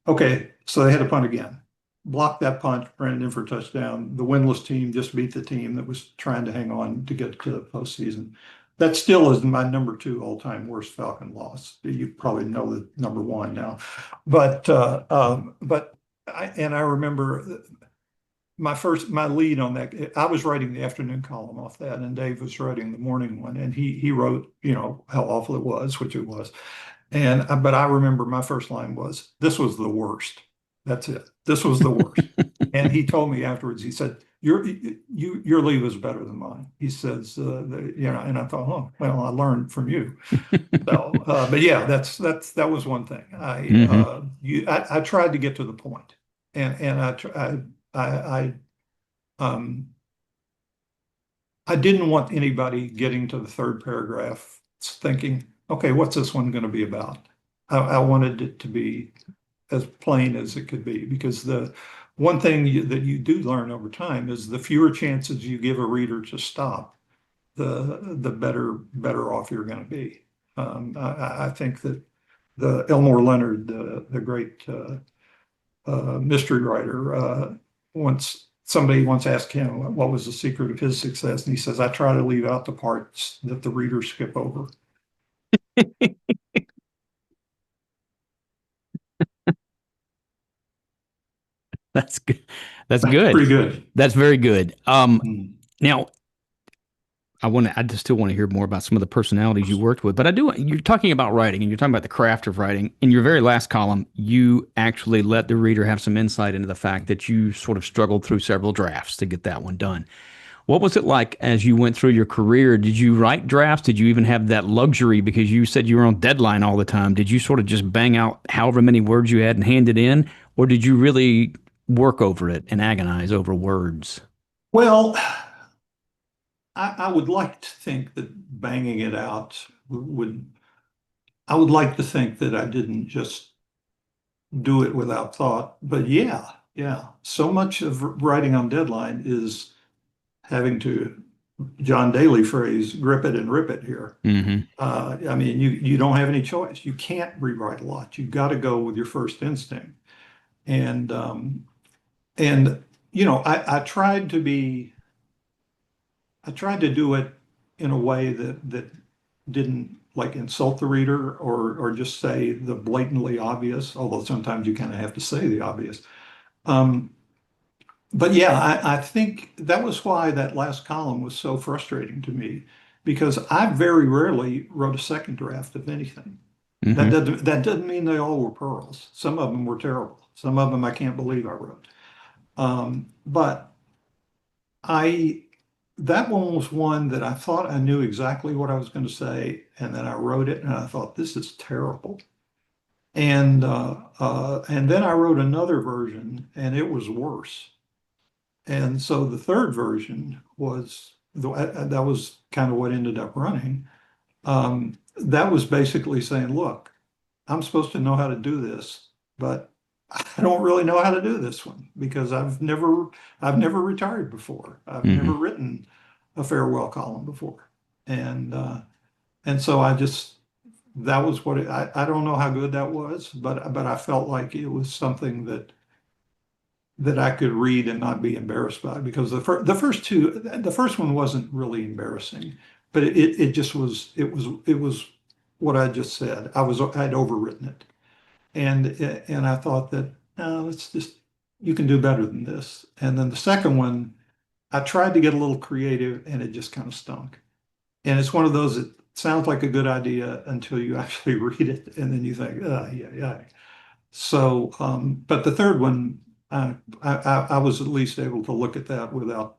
Okay, so they had to punt again. Blocked that punt, ran it in for a touchdown. The winless team just beat the team that was trying to hang on to get to the postseason. That still is my number 2 all-time worst Falcon loss. You probably know the number 1 now, but I remember my lead on that. I was writing the afternoon column off that, and Dave was writing the morning one, and he wrote how awful it was, which it was. But I remember my first line was, "This was the worst." That's it. This was the worst. And he told me afterwards, he said, your leave is better than mine. He says, and I thought, oh, well, I learned from you. So, but yeah, that was one thing. Hmm. I tried to get to the point, and um, I didn't want anybody getting to the third paragraph thinking, okay, what's this one going to be about? I wanted it to be as plain as it could be, because the one thing that you do learn over time is the fewer chances you give a reader to stop, the better off you're going to be. I think that the Elmore Leonard, the great mystery writer, somebody once asked him what was the secret of his success, and he says, "I try to leave out the parts that the readers skip over." That's good. That's That's good. pretty good. That's very good. Mm. Now I just still want to hear more about some of the personalities you worked with, but I do. You're talking about writing, and you're talking about the craft of writing. In your very last column, you actually let the reader have some insight into the fact that you sort of struggled through several drafts to get that one done. What was it like as you went through your career? Did you write drafts? Did you even have that luxury because you said you were on deadline all the time? Did you sort of just bang out however many words you had and hand it in, or did you really work over it and agonize over words? Well, I would like to think that banging it out would. I would like to think that I didn't just do it without thought, but yeah, yeah. So much of writing on deadline is having to, John Daly phrase, grip it and rip it here. Hmm. I mean, you don't have any choice. You can't rewrite a lot. You've got to go with your first instinct. And and I tried to be, I tried to do it in a way that didn't like insult the reader or just say the blatantly obvious, although sometimes you kind of have to say the obvious. Um, but yeah, I think that was why that last column was so frustrating to me, because I very rarely wrote a second draft of anything. Hmm. That doesn't mean they all were pearls. Some of them were terrible. Some of them I can't believe I wrote. But I that one was one that I thought I knew exactly what I was going to say, and then I wrote it, and I thought this is terrible. And then I wrote another version, and it was worse. And so the third version that was kind of what ended up running. That was basically saying, look, I'm supposed to know how to do this, but I don't really know how to do this one because I've never retired before. I've never Hmm. written a farewell column before. And so that was I don't know how good that was, but I felt like it was something that I could read and not be embarrassed by, because the first one wasn't really embarrassing, but it just was, it was what I just said. I'd overwritten it. And I thought that, no, you can do better than this. And then the second one, I tried to get a little creative, and it just kind of stunk. And it's one of those that sounds like a good idea until you actually read it, and then you think, oh, yeah, yeah. So, but the third one, I was at least able to look at that without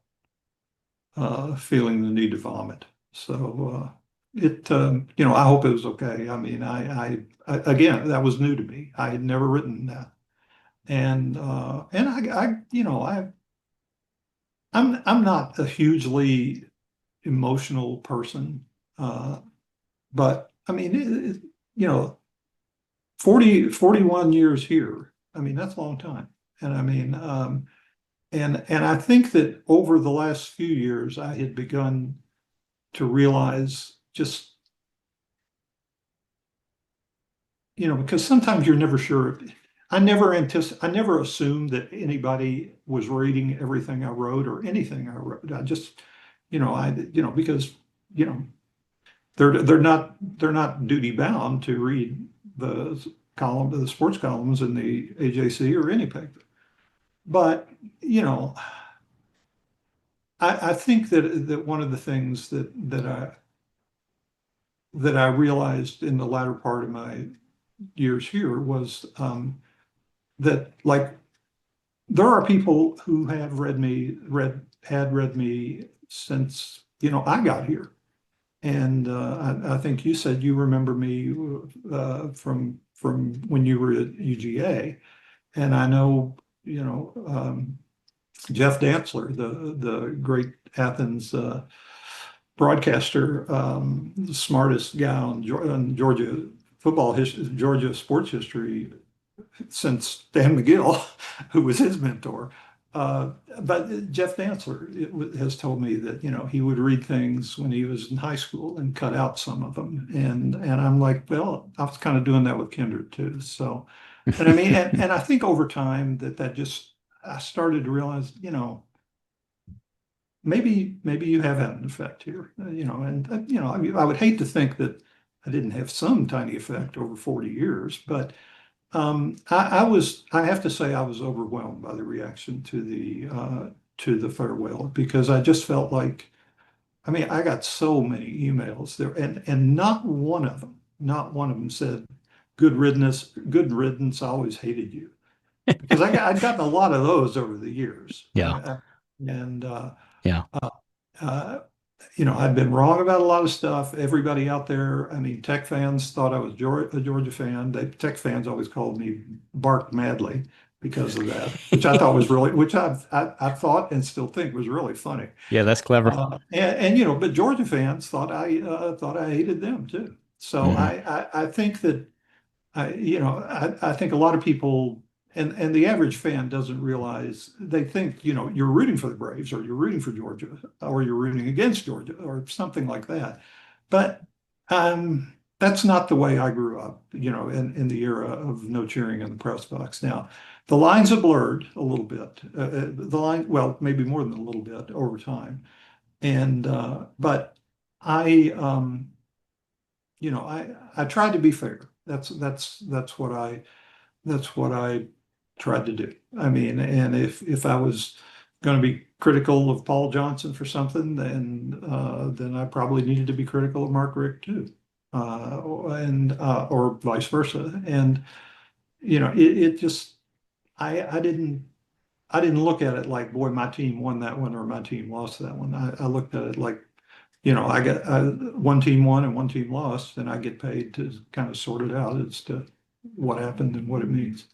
feeling the need to vomit. So I hope it was okay. I mean, again, that was new to me. I had never written that, and I'm not a hugely emotional person, uh, but I mean, 41 years here. I mean, that's a long time. And I mean, and I think that over the last few years, I had begun to realize just, because sometimes you're never sure. I never assumed that anybody was reading everything I wrote or anything I wrote. I just, because, you know, they're not duty bound to read the sports columns in the AJC or any paper. But, you know, I think that one of the things that I realized in the latter part of my years here was that, like, there are people who have read had read me since, I got here. And I think you said you remember me from when you were at UGA. And I know, Jeff Dantzler, the great Athens broadcaster, the smartest guy on Georgia football history, Georgia sports history since Dan McGill, who was his mentor. But Jeff Dantzler has told me that he would read things when he was in high school and cut out some of them, and I'm like, well, I was kind of doing that with Kindred too. So, and I mean, and I think over time that just I started to realize, maybe you have had an effect here, and I mean, I would hate to think that I didn't have some tiny effect over 40 years, but I have to say I was overwhelmed by the reaction to the farewell because I just felt like, I mean, I got so many emails there, and not one of them said, good riddance, I always hated you. Because I'd gotten a lot of those over the years. Yeah. And Yeah. uh, uh, I'd been wrong about a lot of stuff. Everybody out there, I mean, Tech fans thought I was a Georgia fan. Tech fans always called me Bark Madly because of that, which I thought was really, which I thought and still think was really funny. Yeah, that's clever. But Georgia fans thought I hated them too. So Hmm. I think that I think a lot of people and the average fan doesn't realize they think, you're rooting for the Braves or you're rooting for Georgia or you're rooting against Georgia or something like that. But that's not the way I grew up, in the era of no cheering in the press box. Now, the lines have blurred a little bit. Well, maybe more than a little bit over time. And but I I tried to be fair. That's what I tried to do. I mean, and if I was going to be critical of Paul Johnson for something, then I probably needed to be critical of Mark Richt too, and or vice versa. And it just I didn't look at it like, boy, my team won that one or my team lost that one. I looked at it like, one team won and one team lost, and I get paid to kind of sort it out as to what happened and what it means.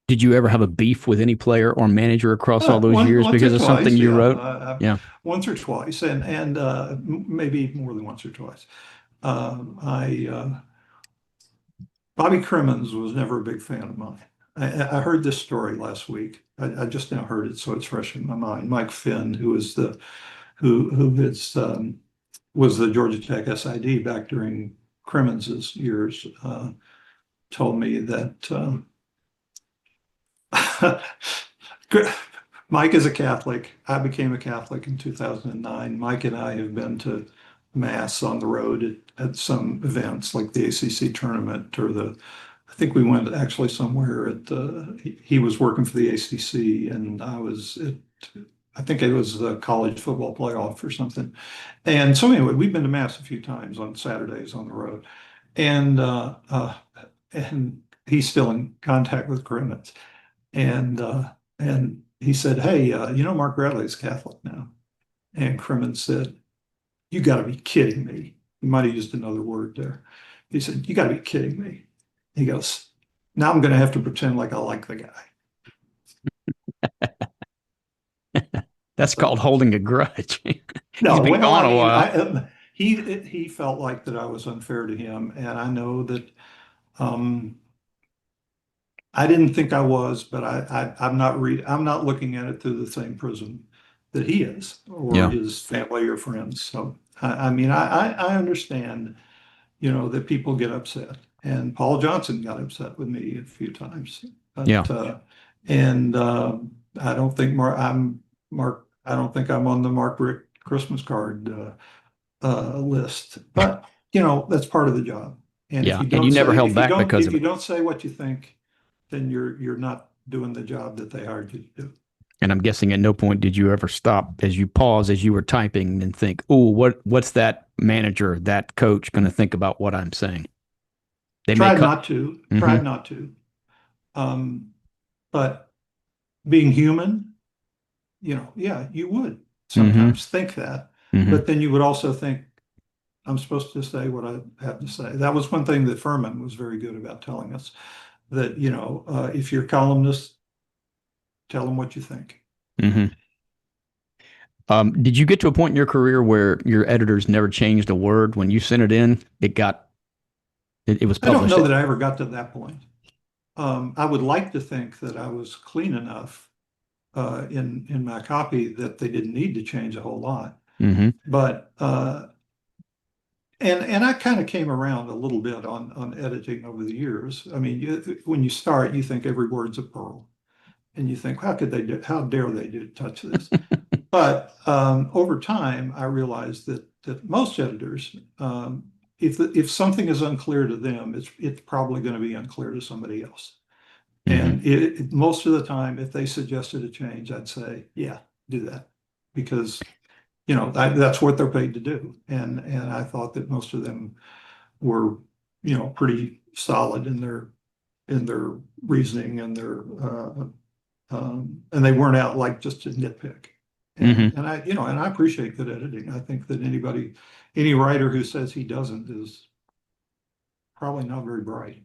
Did you ever have a beef with any player or manager across all those years Once or because of something twice, you yeah, wrote? Yeah. once or twice, and maybe more than once or twice. I Bobby Crimmins was never a big fan of mine. I heard this story last week. I just now heard it, so it's fresh in my mind. Mike Finn, who is the who is was the Georgia Tech SID back during Crimmins' years, told me that Mike is a Catholic. I became a Catholic in 2009. Mike and I have been to Mass on the road at some events like the ACC tournament I think we went actually somewhere he was working for the ACC and I think it was the college football playoff or something. And so anyway, we've been to Mass a few times on Saturdays on the road. And, and he's still in contact with Grimmett. And he said, "Hey, Mark Bradley's Catholic now." And Crimmins said, "You got to be kidding me." He might have used another word there. He said, "You got to be kidding me." He goes, "Now I'm going to have to pretend like I like the guy." That's called So, holding a grudge. He's no, been well, I gone a mean, while. he felt like that I was unfair to him, and I know that um, I didn't think I was, but I'm not looking at it through the same prism that he is or Yeah. his family or friends. So I mean, I understand, that people get upset, and Paul Johnson got upset with me a few times, Yeah. but and I don't think Mark. I don't think I'm on the Mark Rick Christmas card list, but that's part of the job. And Yeah. And you never held back because if of you it. don't say what you think, then you're not doing the job that they hired you to do. And I'm guessing at no point did you ever stop as you pause as you were typing and think, "Oh, what's that manager, that coach going to think about what I'm saying?" They may Tried cut. not to, Hmm. tried not to. Um, but being human, yeah, you would. Mm-hmm. sometimes think that, Mm-hmm. but then you would also think, I'm supposed to say what I have to say. That was one thing that Furman was very good about telling us, that, if you're a columnist, tell them what you think. Mm-hmm. Did you get to a point in your career where your editors never changed a word when you sent it in? It was I don't published. know that I ever got to that point. I would like to think that I was clean enough in my copy that they didn't need to change a whole lot. Mm-hmm. But and I kind of came around a little bit on editing over the years. I mean, when you start, you think every word's a pearl, and you think, how dare they do touch this? But over time, I realized that most editors, if something is unclear to them, it's probably going to be unclear to somebody else. Mm-hmm. And most of the time, if they suggested a change, I'd say, yeah, do that, because that's what they're paid to do. And I thought that most of them were, pretty solid in their reasoning and they weren't out like just to nitpick. And Mm-hmm. and I appreciate good editing. I think that any writer who says he doesn't is probably not very bright.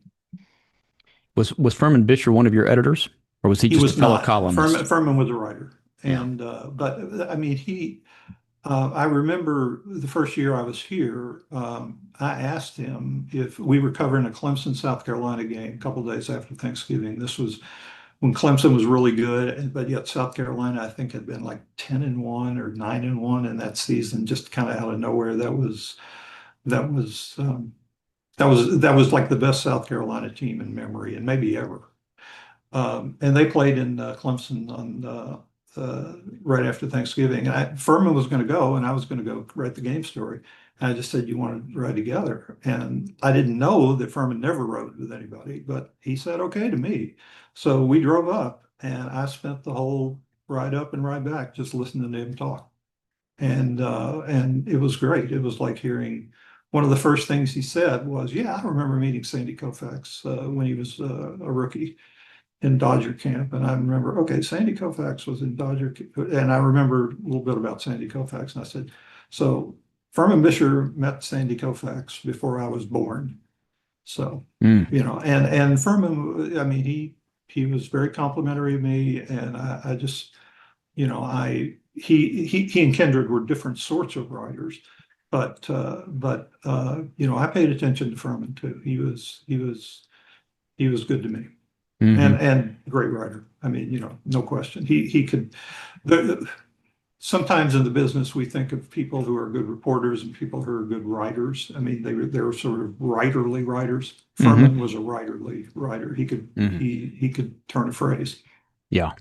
Was Furman Bisher one of your editors, or was he He just a was fellow not. columnist? Furman was a writer, Yeah. and but I mean I remember the first year I was here, I asked him if we were covering a Clemson, South Carolina game a couple days after Thanksgiving. This was when Clemson was really good, but yet South Carolina, I think, had been like 10-1 or 9-1 in that season, just kind of out of nowhere. That was that was like the best South Carolina team in memory and maybe ever. And they played in Clemson on right after Thanksgiving. Furman was going to go, and I was going to go write the game story. And I just said, "You want to write together?" And I didn't know that Furman never wrote with anybody, but he said, "Okay" to me. So we drove up, and I spent the whole ride up and ride back just listening to him talk. And it was great. It was like hearing. One of the first things he said was, "Yeah, I remember meeting Sandy Koufax when he was a rookie in Dodger camp." And I remember, okay, Sandy Koufax was in Dodger, and I remember a little bit about Sandy Koufax. And I said, so Furman Bisher met Sandy Koufax before I was born. So, Mm. and Furman, I mean, he was very complimentary of me, and I just, he and Kendrick were different sorts of writers, but I paid attention to Furman too. He was good to me. and Mm-hmm. and great writer. I mean, no question. He could. The, Sometimes in the business we think of people who are good reporters and people who are good writers. I mean, they were sort of writerly writers. Mm-hmm. Furman was a writerly writer. He could Mm-hmm. he could turn a phrase. Yeah.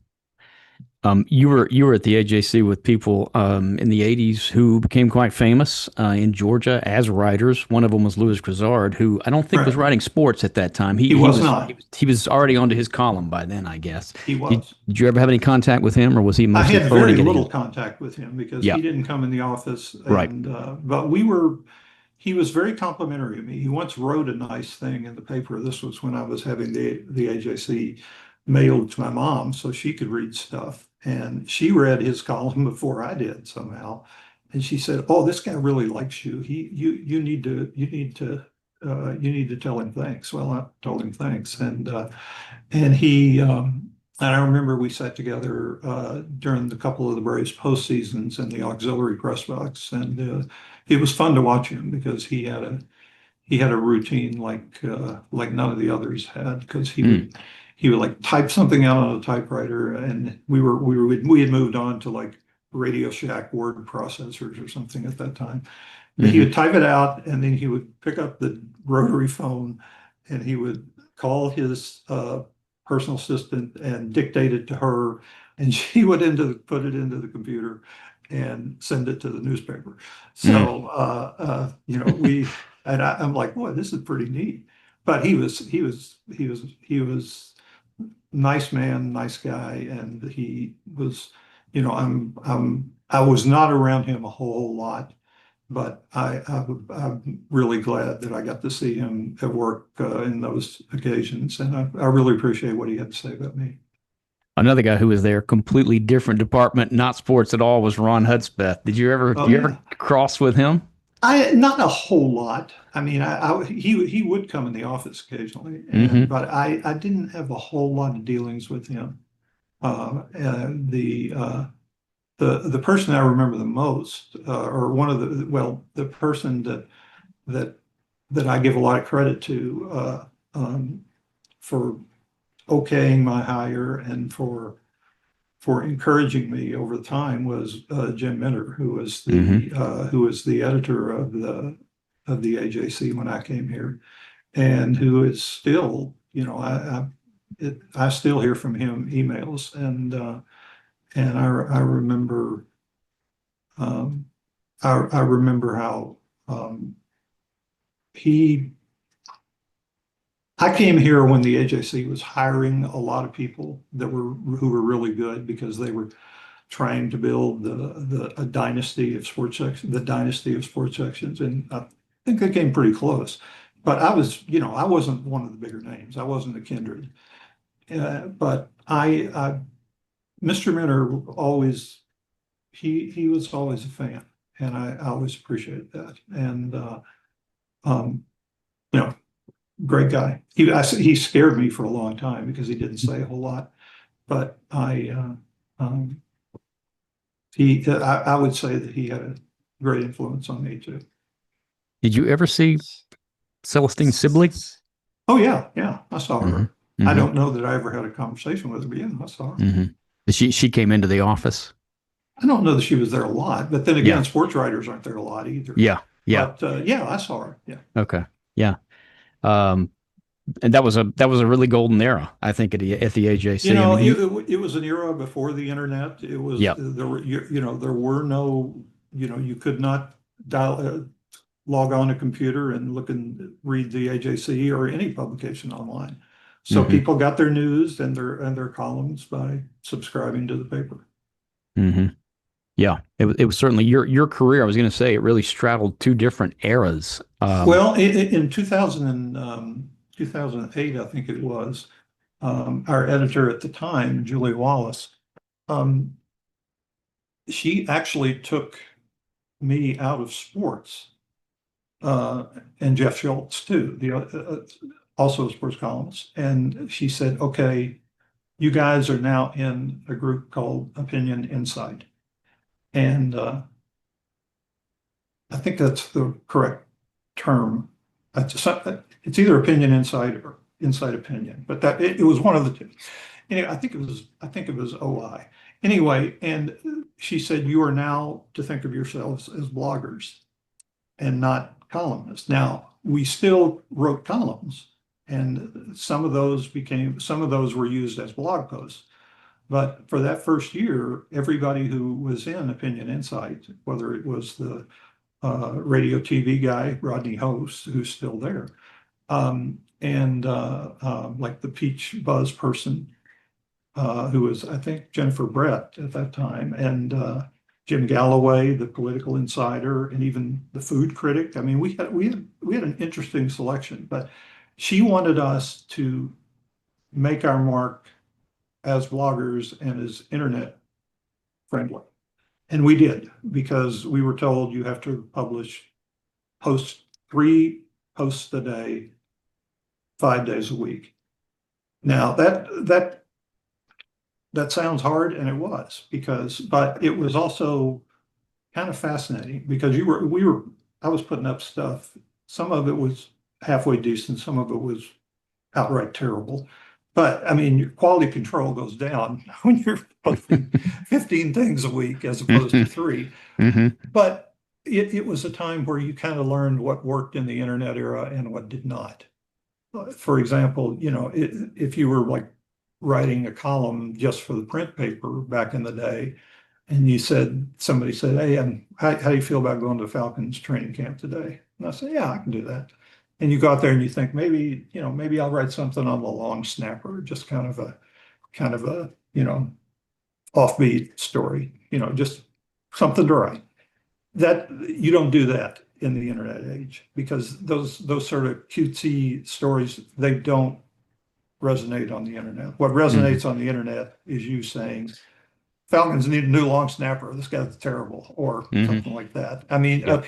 You were at the AJC with people in the '80s who became quite famous in Georgia as writers. One of them was Louis Grizzard, who I don't think was Right. writing sports at that time. He He he was was he not. was, he was already onto his column by then, I guess. He Did, was. did you ever have any contact with him, or was he I mostly had very forwarding it little in? contact with him because Yeah. he didn't come in the office, Right. and but he was very complimentary of me. He once wrote a nice thing in the paper. This was when I was having the AJC mailed to my mom so she could read stuff. And she read his column before I did somehow. And she said, "Oh, this guy really likes you. You need to tell him thanks." Well, I told him thanks. And I remember we sat together during the couple of the Braves postseasons in the auxiliary press box, and it was fun to watch him because he had a routine like none of the others had, because Mm. he would like type something out on a typewriter, and we had moved on to like Radio Shack word processors or something at that time. But he Mm-hmm. would type it out, and then he would pick up the rotary phone, and he would call his personal assistant and dictate it to her, and she would put it into the computer and send it to the newspaper. Mm. So I'm like, boy, this is pretty neat. But he was nice man, nice guy, and he was, I was not around him a whole lot, but I'm really glad that I got to see him at work in those occasions, and I really appreciate what he had to say about me. Another guy who was there, completely different department, not sports at all, was Ron Hudspeth. Oh You ever yeah. cross with him? I not a whole lot. I mean, he would come in the office occasionally, and Mm-hmm. but I didn't have a whole lot of dealings with him. The person I remember the most, or one of the person that that I give a lot of credit to for okaying my hire and for encouraging me over time was Jim Minter, Mm-hmm. who was the editor of the AJC when I came here, and who is still, I still hear from him emails, and I remember um, I remember how um, he I came here when the AJC was hiring a lot of people who were really good because they were trying to build the a dynasty of sports section, the dynasty of sports sections, and I think they came pretty close. But I wasn't one of the bigger names. I wasn't a kindred, but Mr. Minter always he was always a fan, and I always appreciated that. And um, you know, great guy. He scared me for a long time because he didn't say a whole lot, but I would say that he had a great influence on me too. Did you ever see Celestine Sibley? Oh yeah, yeah, I saw Mm-hmm. her. I Mm-hmm. don't know that I ever had a conversation with her, but yeah, I saw her. Mm-hmm. She came into the office. I don't know that she was there a lot, but then Yeah. again, sports writers aren't there a lot either. Yeah. Yeah. But yeah, I saw her. Yeah. Okay. Yeah. Um, and that was a really golden era, I think, at the You AJC. I know, mean, you. it was an era before the internet. It was Yeah. there were there were no you could not log on a computer and look and read the AJC or any publication online. So Mm-hmm. people got their news and their columns by subscribing to the paper. Mm-hmm. Yeah. It was certainly your career. I was going to say it really straddled two different eras. Well, in 2008, I think it was, our editor at the time, Julie Wallace, um, she actually took me out of sports, uh, and Jeff Schultz too, also a sports columnist. And she said, okay, you guys are now in a group called Opinion Insight. And I think that's the correct term. It's either Opinion Insight or Insight Opinion, but it was one of the two. Anyway, I think it was OI. Anyway, and she said, you are now to think of yourselves as bloggers and not columnists. Now, we still wrote columns, and some of those were used as blog posts. But for that first year, everybody who was in Opinion Insight, whether it was the radio TV guy, Rodney Host, who's still there, and like the Peach Buzz person, who was, I think, Jennifer Brett at that time, and Jim Galloway, the political insider, and even the food critic. I mean, we had an interesting selection, but she wanted us to make our mark as bloggers and as internet friendly. And we did because we were told you have to post 3 posts a day, 5 days a week. Now that sounds hard, and it was but it was also kind of fascinating because I was putting up stuff. Some of it was halfway decent, some of it was outright terrible. But I mean, your quality control goes down when you're posting 15 things a week as opposed to Mm-hmm. three. Mm-hmm. But it was a time where you kind of learned what worked in the internet era and what did not. For example, if you were like writing a column just for the print paper back in the day, and somebody said, hey, how do you feel about going to Falcons training camp today? And I said, yeah, I can do that. And you go out there and you think maybe I'll write something on the long snapper, just kind of a, offbeat story, just something to write. That you don't do that in the internet age because those sort of cutesy stories, they don't resonate on the internet. What Hmm. resonates on the internet is you saying Falcons need a new long snapper. This guy's terrible, or Hmm. something like that. I mean, Yep.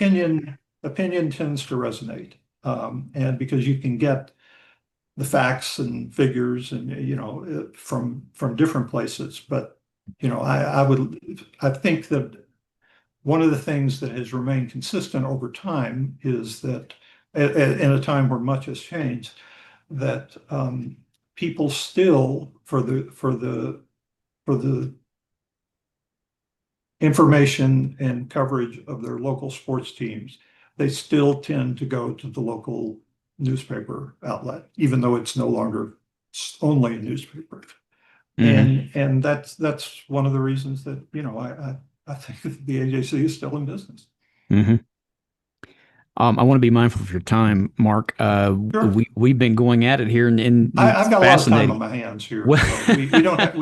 opinion tends to resonate, and because you can get the facts and figures and from different places. But I think that one of the things that has remained consistent over time is that in a time where much has changed, that people still for the information and coverage of their local sports teams, they still tend to go to the local newspaper outlet, even though it's no longer only a newspaper. Hmm. And that's one of the reasons that, I think the AJC is still in business. Hmm. I want to be mindful of your time, Mark. Sure. We've been going at it here, and it's I've got a lot of time on fascinating. my hands here, Well, so we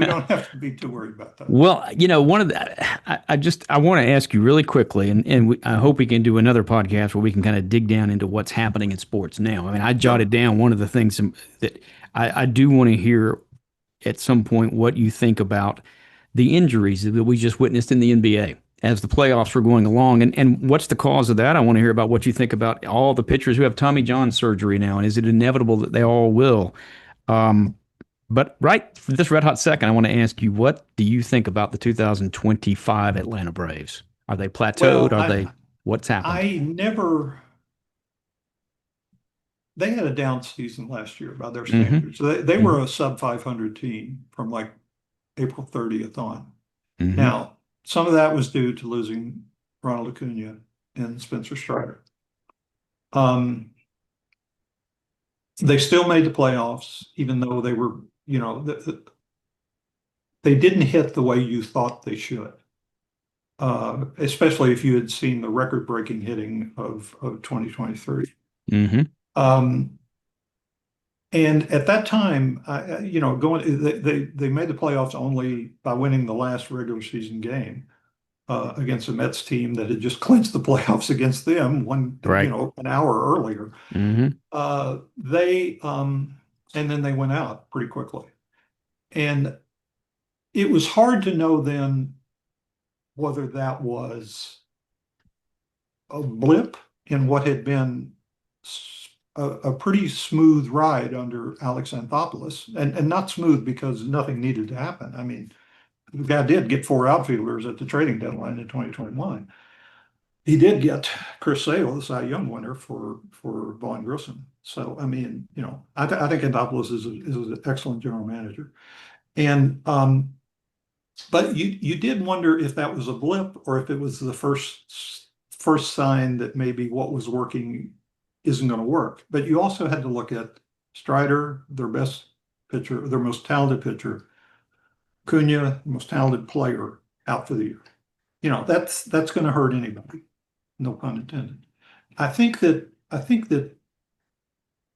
don't have to be too worried about that. well, one of the I want to ask you really quickly, and I hope we can do another podcast where we can kind of dig down into what's happening in sports now. I mean, I Sure. jotted down one of the things that I do want to hear at some point what you think about the injuries that we just witnessed in the NBA as the playoffs were going along. And what's the cause of that? I want to hear about what you think about all the pitchers who have Tommy John surgery now. And is it inevitable that they all will? Um, but right for this red hot second, I want to ask you, what do you think about the 2025 Atlanta Braves? Are they plateaued? Well, Are I they, what's happened? I never they had a down season last year by their Mm-hmm. standards. They Mm-hmm. were a sub 500 team from like April 30th on. Mm-hmm. Now, some of that was due to losing Ronald Acuna and Spencer Strider. Um, they still made the playoffs, even though they were, they didn't hit the way you thought they should. Especially if you had seen the record-breaking hitting of 2023. Mm-hmm. Um, and at that time, going they made the playoffs only by winning the last regular season game against a Mets team that had just clinched the playoffs against them Right. an hour earlier. Mm-hmm. They and then they went out pretty quickly, and it was hard to know then whether that was a blip in what had been a pretty smooth ride under Alex Anthopoulos, and not smooth because nothing needed to happen. I mean, the guy did get four outfielders at the trading deadline in 2021. He did get Chris Sale, the Cy Young winner for Vaughn Grissom. So I mean, I think Anthopoulos is an excellent general manager, and but you did wonder if that was a blip or if it was the first sign that maybe what was working isn't going to work. But you also had to look at Strider, their best pitcher, their most talented pitcher, Cunha, most talented player, out for the year. That's going to hurt anybody. No pun intended. I think that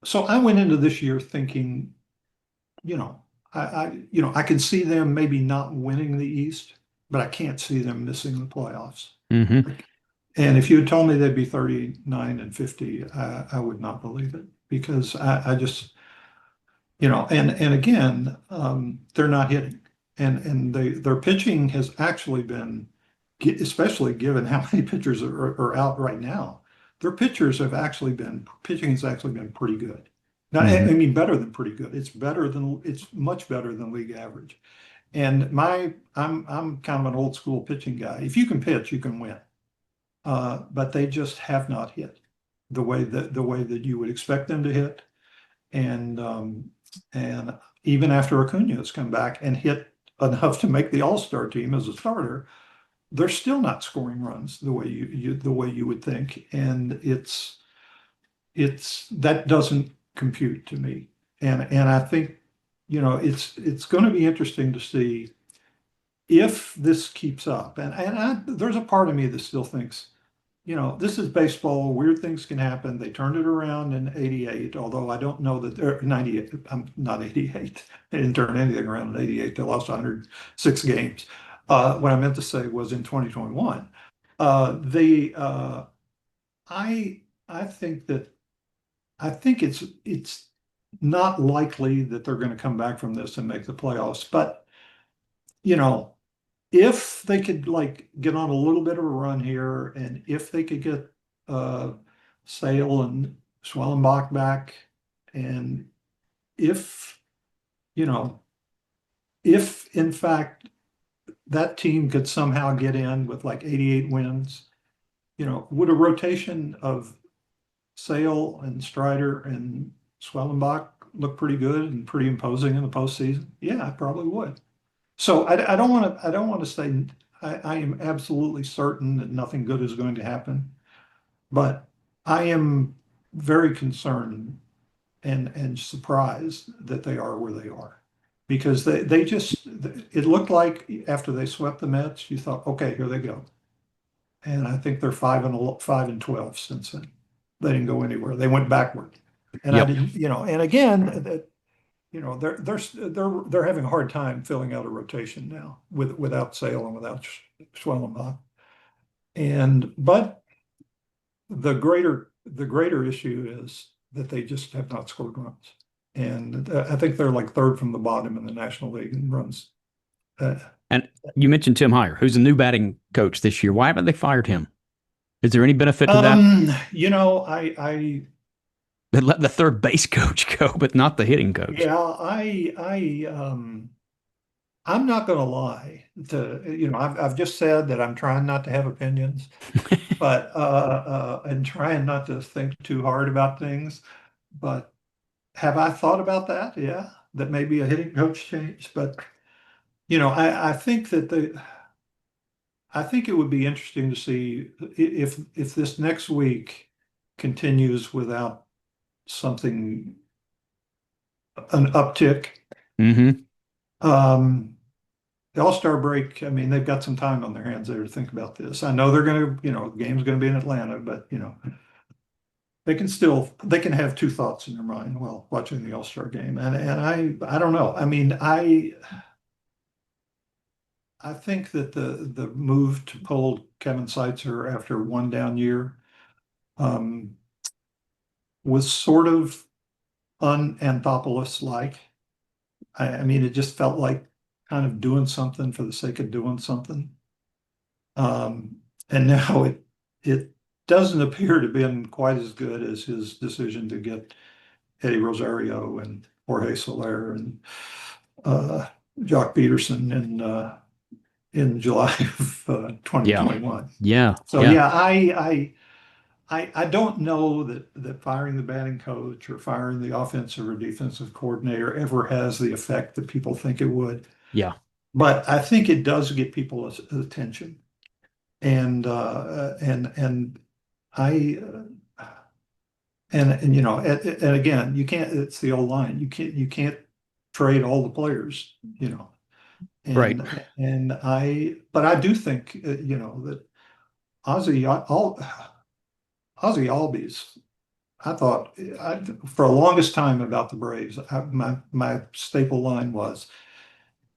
so I went into this year thinking, you know, I can see them maybe not winning the East, but I can't see them missing the playoffs. Mm-hmm. And if you had told me they'd be 39 and 50, I would not believe it because I just, and again, they're not hitting, and their pitching has actually been, especially given how many pitchers are out right now, their pitching has actually been pretty good. Now, I Mm-hmm. mean, better than pretty good. It's much better than league average. And I'm kind of an old school pitching guy. If you can pitch, you can win. But they just have not hit the way that you would expect them to hit. And even after Acuna has come back and hit enough to make the All-Star team as a starter, they're still not scoring runs the way you would think. And it's that doesn't compute to me. And I think, it's going to be interesting to see if this keeps up. And there's a part of me that still thinks, this is baseball. Weird things can happen. They turned it around in '88, although I don't know that they're '98. I'm not '88. They didn't turn anything around in '88. They lost 106 games. What I meant to say was in 2021. They, I think that I think it's not likely that they're going to come back from this and make the playoffs. But, you know, if they could like get on a little bit of a run here, and if they could get uh Sale and Schwellenbach back, and if, you know, if in fact that team could somehow get in with like 88 wins, would a rotation of Sale and Strider and Schwellenbach look pretty good and pretty imposing in the postseason? Yeah, I probably would. So I don't want to say I am absolutely certain that nothing good is going to happen, but I am very concerned and surprised that they are where they are, because they just, it looked like after they swept the Mets, you thought, okay, here they go. And I think they're 5-12 since then. They didn't go anywhere. They went backward. And I Yep. didn't, and again, that they're having a hard time filling out a rotation now without Sale and without Schwellenbach. But the greater issue is that they just have not scored runs. And I think they're like third from the bottom in the National League in runs. Uh, And you mentioned Tim Hyer, who's a new batting coach this year. Why haven't they fired him? Is there any benefit to that? I They let the third base coach go, but not the hitting coach. yeah, I'm not going to lie. I've just said that I'm trying not to have opinions, but and trying not to think too hard about things. But have I thought about that? Yeah, that maybe a hitting coach change. But I think it would be interesting to see if this next week continues without something, an uptick. Mm-hmm. The All-Star break, I mean, they've got some time on their hands there to think about this. I know they're going to, the game's going to be in Atlanta, but they can have two thoughts in their mind while watching the All-Star game. And I don't know. I mean, I think that the move to pull Kevin Seitzer after one down year um, was sort of un-Anthopoulos-like. I mean, it just felt like kind of doing something for the sake of doing something. Um, and now it doesn't appear to have been quite as good as his decision to get Eddie Rosario and Jorge Soler and uh, Jock Peterson in July of Yeah. 2021. Yeah. So Yeah. yeah, I don't know that firing the batting coach or firing the offensive or defensive coordinator ever has the effect that people think it would. Yeah. But I think it does get people's attention. And I and again, you can't, it's the old line, you can't trade all the players, Right. but I do think that Ozzy all Ozzy Albies, I thought, for the longest time about the Braves, my staple line was,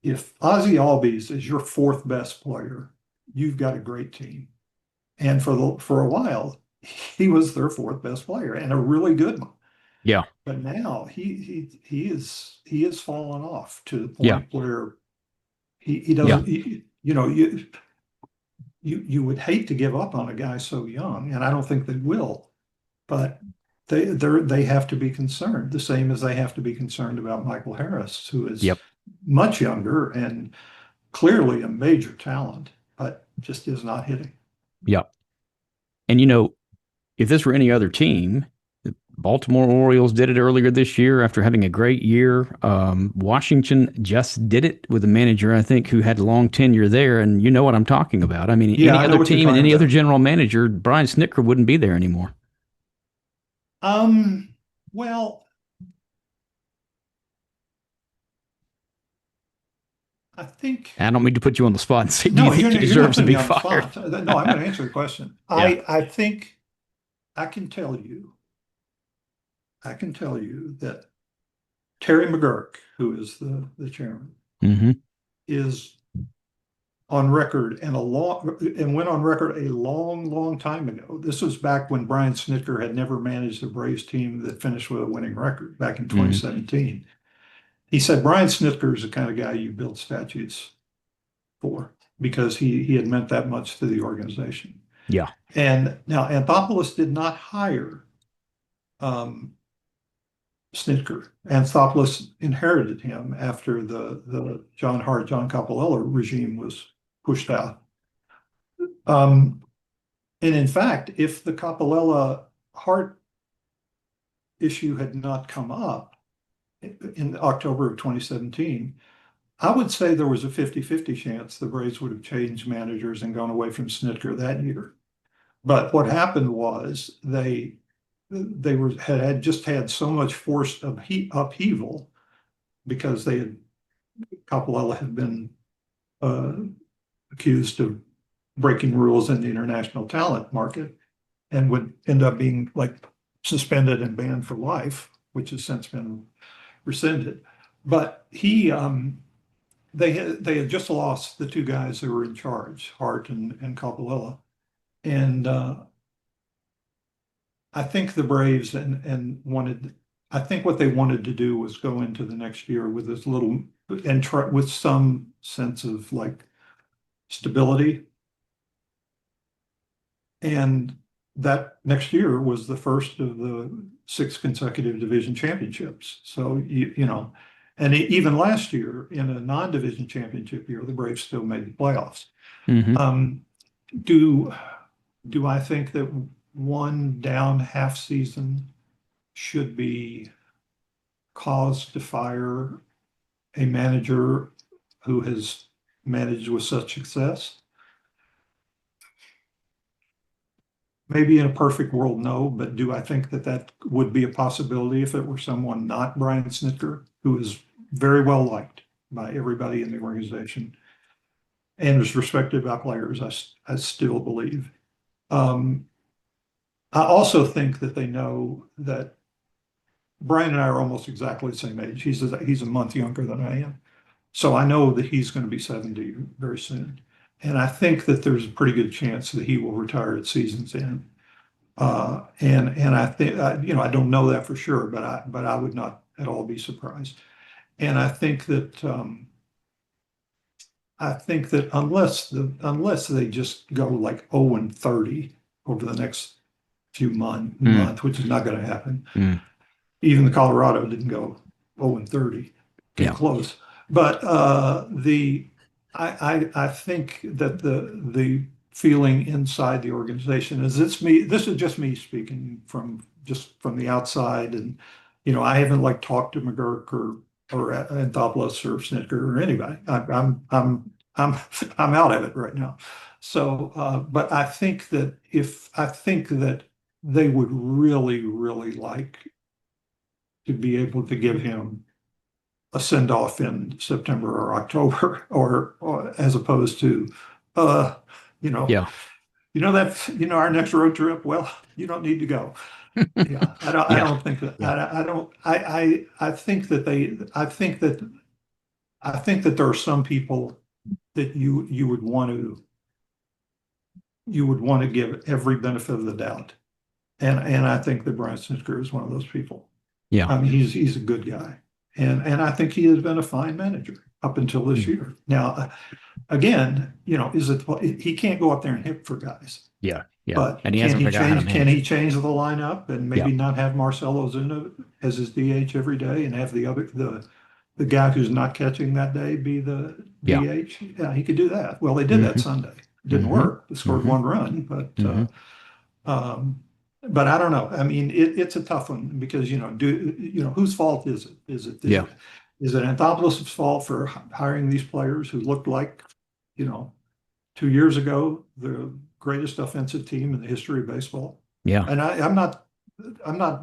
if Ozzy Albies is your fourth best player, you've got a great team. And for a while, he was their fourth best player and a really good one. Yeah. But now he is fallen off to the Yeah. point where he Yeah. doesn't, you would hate to give up on a guy so young, and I don't think they will, but they have to be concerned, the same as they have to be concerned about Michael Harris, who is Yep. much younger and clearly a major talent, but just is not hitting. Yep. And if this were any other team, the Baltimore Orioles did it earlier this year after having a great year. Washington just did it with a manager, I think, who had long tenure there. And you know what I'm talking about. I mean, Yeah, any I know other what you're team and talking any other about. general manager, Brian Snitker wouldn't be there anymore. Well, I think I don't mean to put you on the spot and say, do you no, think he you're not deserves to putting me be on the fired? spot. No, I'm going to answer the question. Yeah. I think I can tell you that Terry McGurk, who is the chairman, Mm-hmm. is on record and went on record a long, long time ago. This was back when Brian Snitker had never managed a Braves team that finished with a winning record back in Mm-hmm. 2017. He said Brian Snitker is the kind of guy you build statutes for because he had meant that much to the organization. Yeah. And now Anthopoulos did not hire Snitker. Anthopoulos inherited him after the John Hart, John Coppolella regime was pushed out. And in fact, if the Coppolella Hart issue had not come up in October of 2017, I would say there was a 50-50 chance the Braves would have changed managers and gone away from Snitker that year. But what happened was they had just had so much forced upheaval because Coppolella had been accused of breaking rules in the international talent market and would end up being like suspended and banned for life, which has since been rescinded. But they had just lost the two guys who were in charge, Hart and Coppolella. And I think the Braves I think what they wanted to do was go into the next year with this little and try with some sense of like stability. And that next year was the first of the 6 consecutive division championships. So and even last year in a non-division championship year, the Braves still made the playoffs. Mm-hmm. Do I think that one down half season should be cause to fire a manager who has managed with such success? Maybe in a perfect world, no, but do I think that that would be a possibility if it were someone not Brian Snitker, who is very well liked by everybody in the organization and is respected by players, I still believe. I also think that they know that Brian and I are almost exactly the same age. He's a month younger than I am. So I know that he's going to be 70 very soon. And I think that there's a pretty good chance that he will retire at season's end. And I think, I don't know that for sure, but I would not at all be surprised. And I think that unless they just go like 0-30 over the next few months, which is not going to happen. Even the Colorado didn't go 0-30, came close. But I think that the feeling inside the organization is this is just me speaking from the outside, and I haven't like talked to McGurk or Anthopoulos or Snitker or anybody. I'm out of it right now. So, but I think that they would really, really like to be able to give him a send off in September or October, or as opposed to, our next road trip. Well, you don't need to go. Yeah, I don't think that. Yeah. I think that there are some people that you would want to give every benefit of the doubt, and I think that Brian Snitker is one of those people. Yeah, I mean he's a good guy, and I think he has been a fine manager up until this year. Now, again, he can't go up there and hit for guys. Yeah. But and he hasn't figured out how to manage. Can he change the lineup and maybe not have Marcell Ozuna as his DH every day and have the guy who's not catching that day be the DH? Yeah, he could do that. Well, they did that Sunday. It didn't work. They scored one run, but I don't know. I mean, it's a tough one because whose fault is it? Is it Anthopoulos' fault for hiring these players who looked like 2 years ago the greatest offensive team in the history of baseball? Yeah, and I'm not.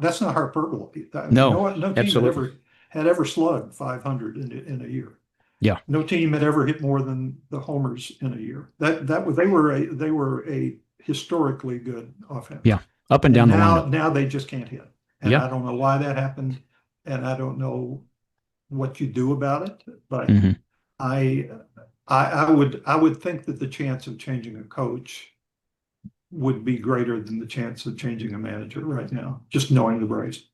That's not hyperbole. No team absolutely. had ever slugged 500 in a year. Yeah, no team had ever hit more than the homers in a year. They were a historically good offense. Yeah, up and down the line. Now they just can't hit, and I don't know why that happened, and I don't know what you do about it. But I would think that the chance of changing a coach would be greater than the chance of changing a manager right now, just knowing the Braves.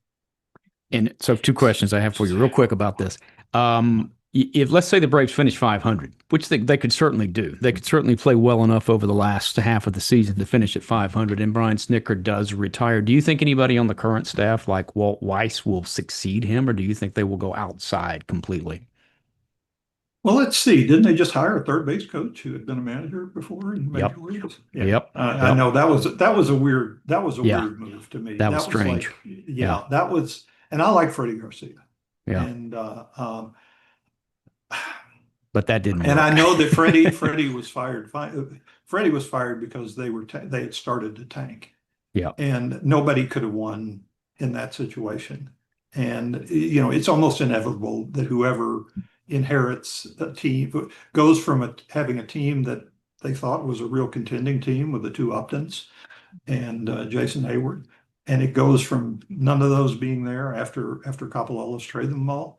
And so, two questions I have for you, real quick, about this. If let's say the Braves finish 500, which they could certainly do, they could certainly play well enough over the last half of the season to finish at 500, and Brian Snitker does retire. Do you think anybody on the current staff, like Walt Weiss, will succeed him, or do you think they will go outside completely? Well, let's see. Didn't they just hire a third base coach who had been a manager before in major Yep, leagues? Yeah, yep, I yep. know that was a Yeah, weird move to me. that was That was strange. like, Yeah, yeah, that was, and I like Freddie Garcia, yeah, and but that didn't and I work. know that Freddie was fired. Freddie was fired because they had started to tank, Yeah, and nobody could have won in that situation. And it's almost inevitable that whoever inherits a team goes from having a team that they thought was a real contending team with the two Uptons and Jason Hayward, and it goes from none of those being there after Coppola's traded them all.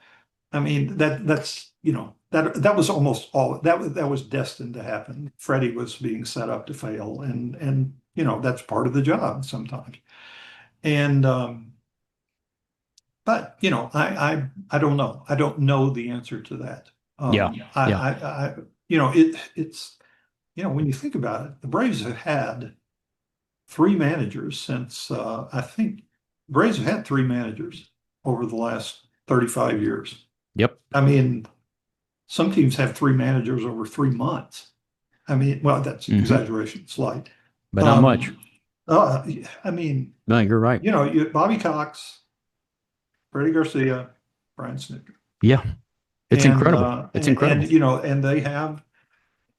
I mean that was almost all that was destined to happen. Freddie was being set up to fail, and that's part of the job sometimes. And but I don't know. I don't know the answer to that. yeah, yeah, It's when you think about it, the Braves have had three managers since I think Braves have had three managers over the last 35 years. yep. I mean, some teams have three managers over 3 months. I mean, well, that's Hmm. exaggeration, slight. But not much. Um, uh, I mean, No, you're right. Bobby Cox, Freddie Garcia, Brian Snitker, Yeah, it's and incredible. uh, It's and, incredible. and and they have,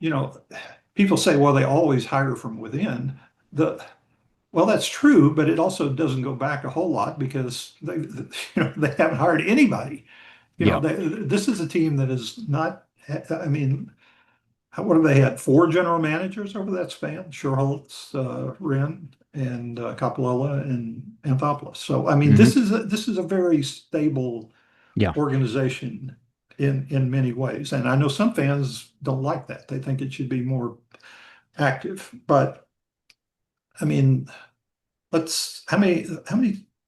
you know, people say, well, they always hire from within. The Well, that's true, but it also doesn't go back a whole lot because they haven't hired anybody. Yeah, This is a team that is not. I mean, what have they had? Four general managers over that span: Sherholtz, Wren, and Coppola and Anthopoulos. So, I mean, hmm, this is a very stable yeah. organization in many ways, and I know some fans don't like that. They think it should be more active, but I mean, let's how many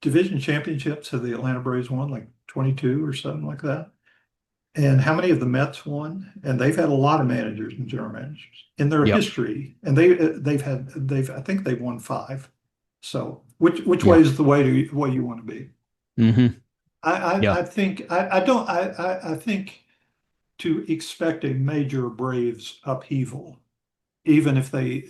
division championships have the Atlanta Braves won? Like 22 or something like that. And how many of the Mets won? And they've had a lot of managers and general managers in their Yep. history, and they've I think they've won five. So which way Yeah. is the way you want to be? Hmm. Yeah. I think I don't I think to expect a major Braves upheaval, even if they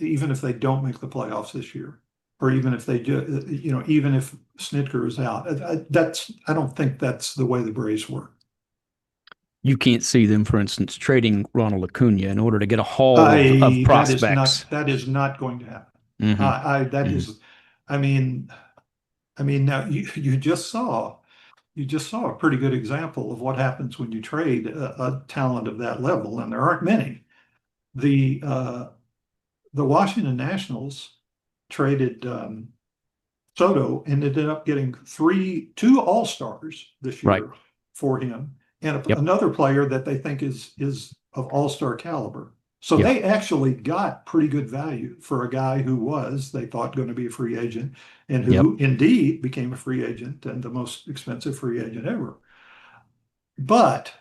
don't make the playoffs this year, or even if they even if Snitker is out, I don't think that's the way the Braves work. You can't see them, for instance, trading Ronald Acuna in order to get a haul of I prospects. that is not going to happen. Hmm. I that Hmm. is I mean now you just saw a pretty good example of what happens when you trade a talent of that level, and there aren't many. The uh, the Washington Nationals traded Soto and ended up getting two All-Stars this Right. year for him, and Yep. another player that they think is of All-Star caliber. So Yeah. they actually got pretty good value for a guy who was, they thought, going to be a free agent, and Yep. who indeed became a free agent and the most expensive free agent ever. But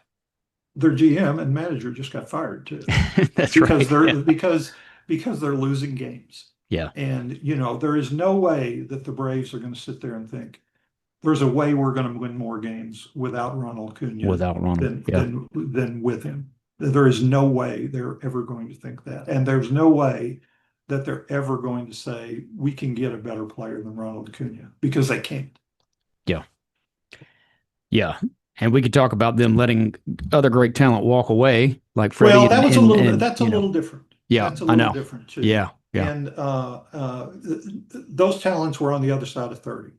their GM and manager just got fired too, That's because right. they're Yeah. losing games. Yeah. And there is no way that the Braves are going to sit there and think there's a way we're going to win more games without Ronald Acuna Without Ronald. than Yeah. than than with him. There is no way they're ever going to think that, and there's no way that they're ever going to say we can get a better player than Ronald Acuna, because they can't. Yeah. Yeah. And we could talk about them letting other great talent walk away, like Freddie Well, and that's a little different. yeah, That's a I little know. different too. Yeah. Yeah. And those talents were on the other side of 30,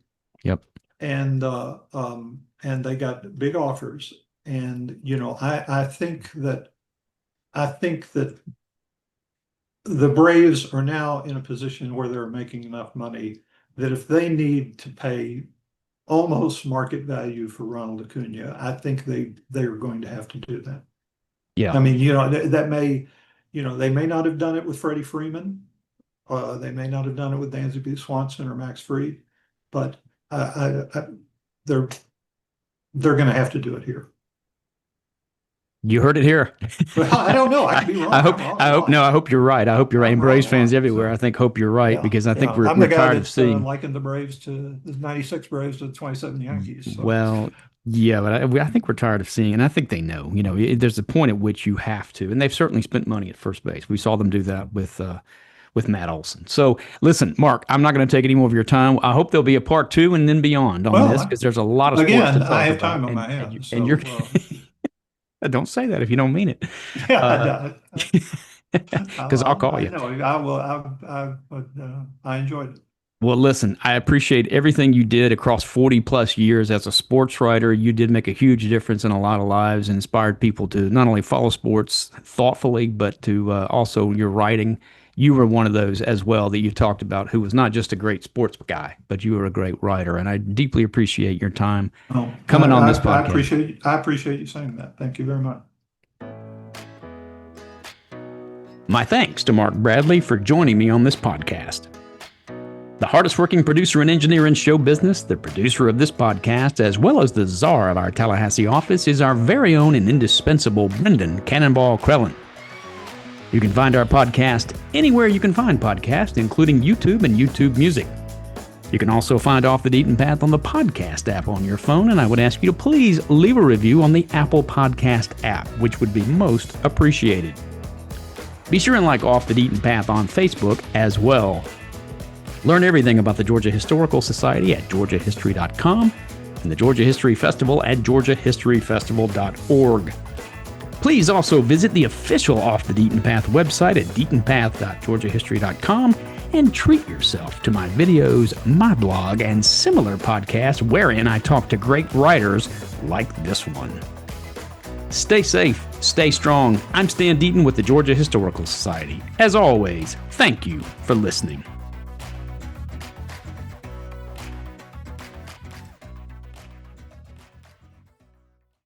Yep. and they got big offers. And I think that the Braves are now in a position where they're making enough money that if they need to pay almost market value for Ronald Acuna, I think they are going to have to do that. Yeah. I mean, that may, they may not have done it with Freddie Freeman. They may not have done it with Dansby Swanson or Max Fried, but they're going to have to do it here. You heard it here. Well, I don't know. I could be wrong. I hope. I'm wrong I hope. No, I hope you're right. I hope you're right. I'm And wrong Braves a fans lot, everywhere, so. I think hope you're right, Yeah, because I think yeah. we're I'm the guy tired of that's seeing likened the Braves to the '96 Braves to the '27 Yankees. So. Well, yeah, but I think we're tired of seeing, and I think they know. There's a point at which you have to, and they've certainly spent money at first base. We saw them do that with Matt Olson. So, listen, Mark, I'm not going to take any more of your time. I hope there'll be a part 2 and then beyond on this, because there's a lot of sports to again, talk I have about. time on my hands, And so you're don't say that if you don't mean it, yeah, because I'll call I you. know I will. I enjoyed it. Well, listen, I appreciate everything you did across 40 plus years as a sports writer. You did make a huge difference in a lot of lives and inspired people to not only follow sports thoughtfully, but to also your writing. You were one of those as well that you talked about, who was not just a great sports guy, but you were a great writer. And I deeply appreciate your time coming on this podcast. I appreciate you saying that. Thank you very much. My thanks to Mark Bradley for joining me on this podcast. The hardest working producer and engineer in show business, the producer of this podcast, as well as the czar of our Tallahassee office, is our very own and indispensable Brendan Cannonball Crellin. You can find our podcast anywhere you can find podcasts, including YouTube and YouTube Music. You can also find Off the Beaten Path on the podcast app on your phone, and I would ask you to please leave a review on the Apple Podcast app, which would be most appreciated. Be sure and like Off the Beaten Path on Facebook as well. Learn everything about the Georgia Historical Society at georgiahistory.com and the Georgia History Festival at georgiahistoryfestival.org. Please also visit the official Off the Beaten Path website at deatonpath.georgiahistory.com and treat yourself to my videos, my blog, and similar podcasts wherein I talk to great writers like this one. Stay safe, stay strong. I'm Stan Deaton with the Georgia Historical Society. As always, thank you for listening.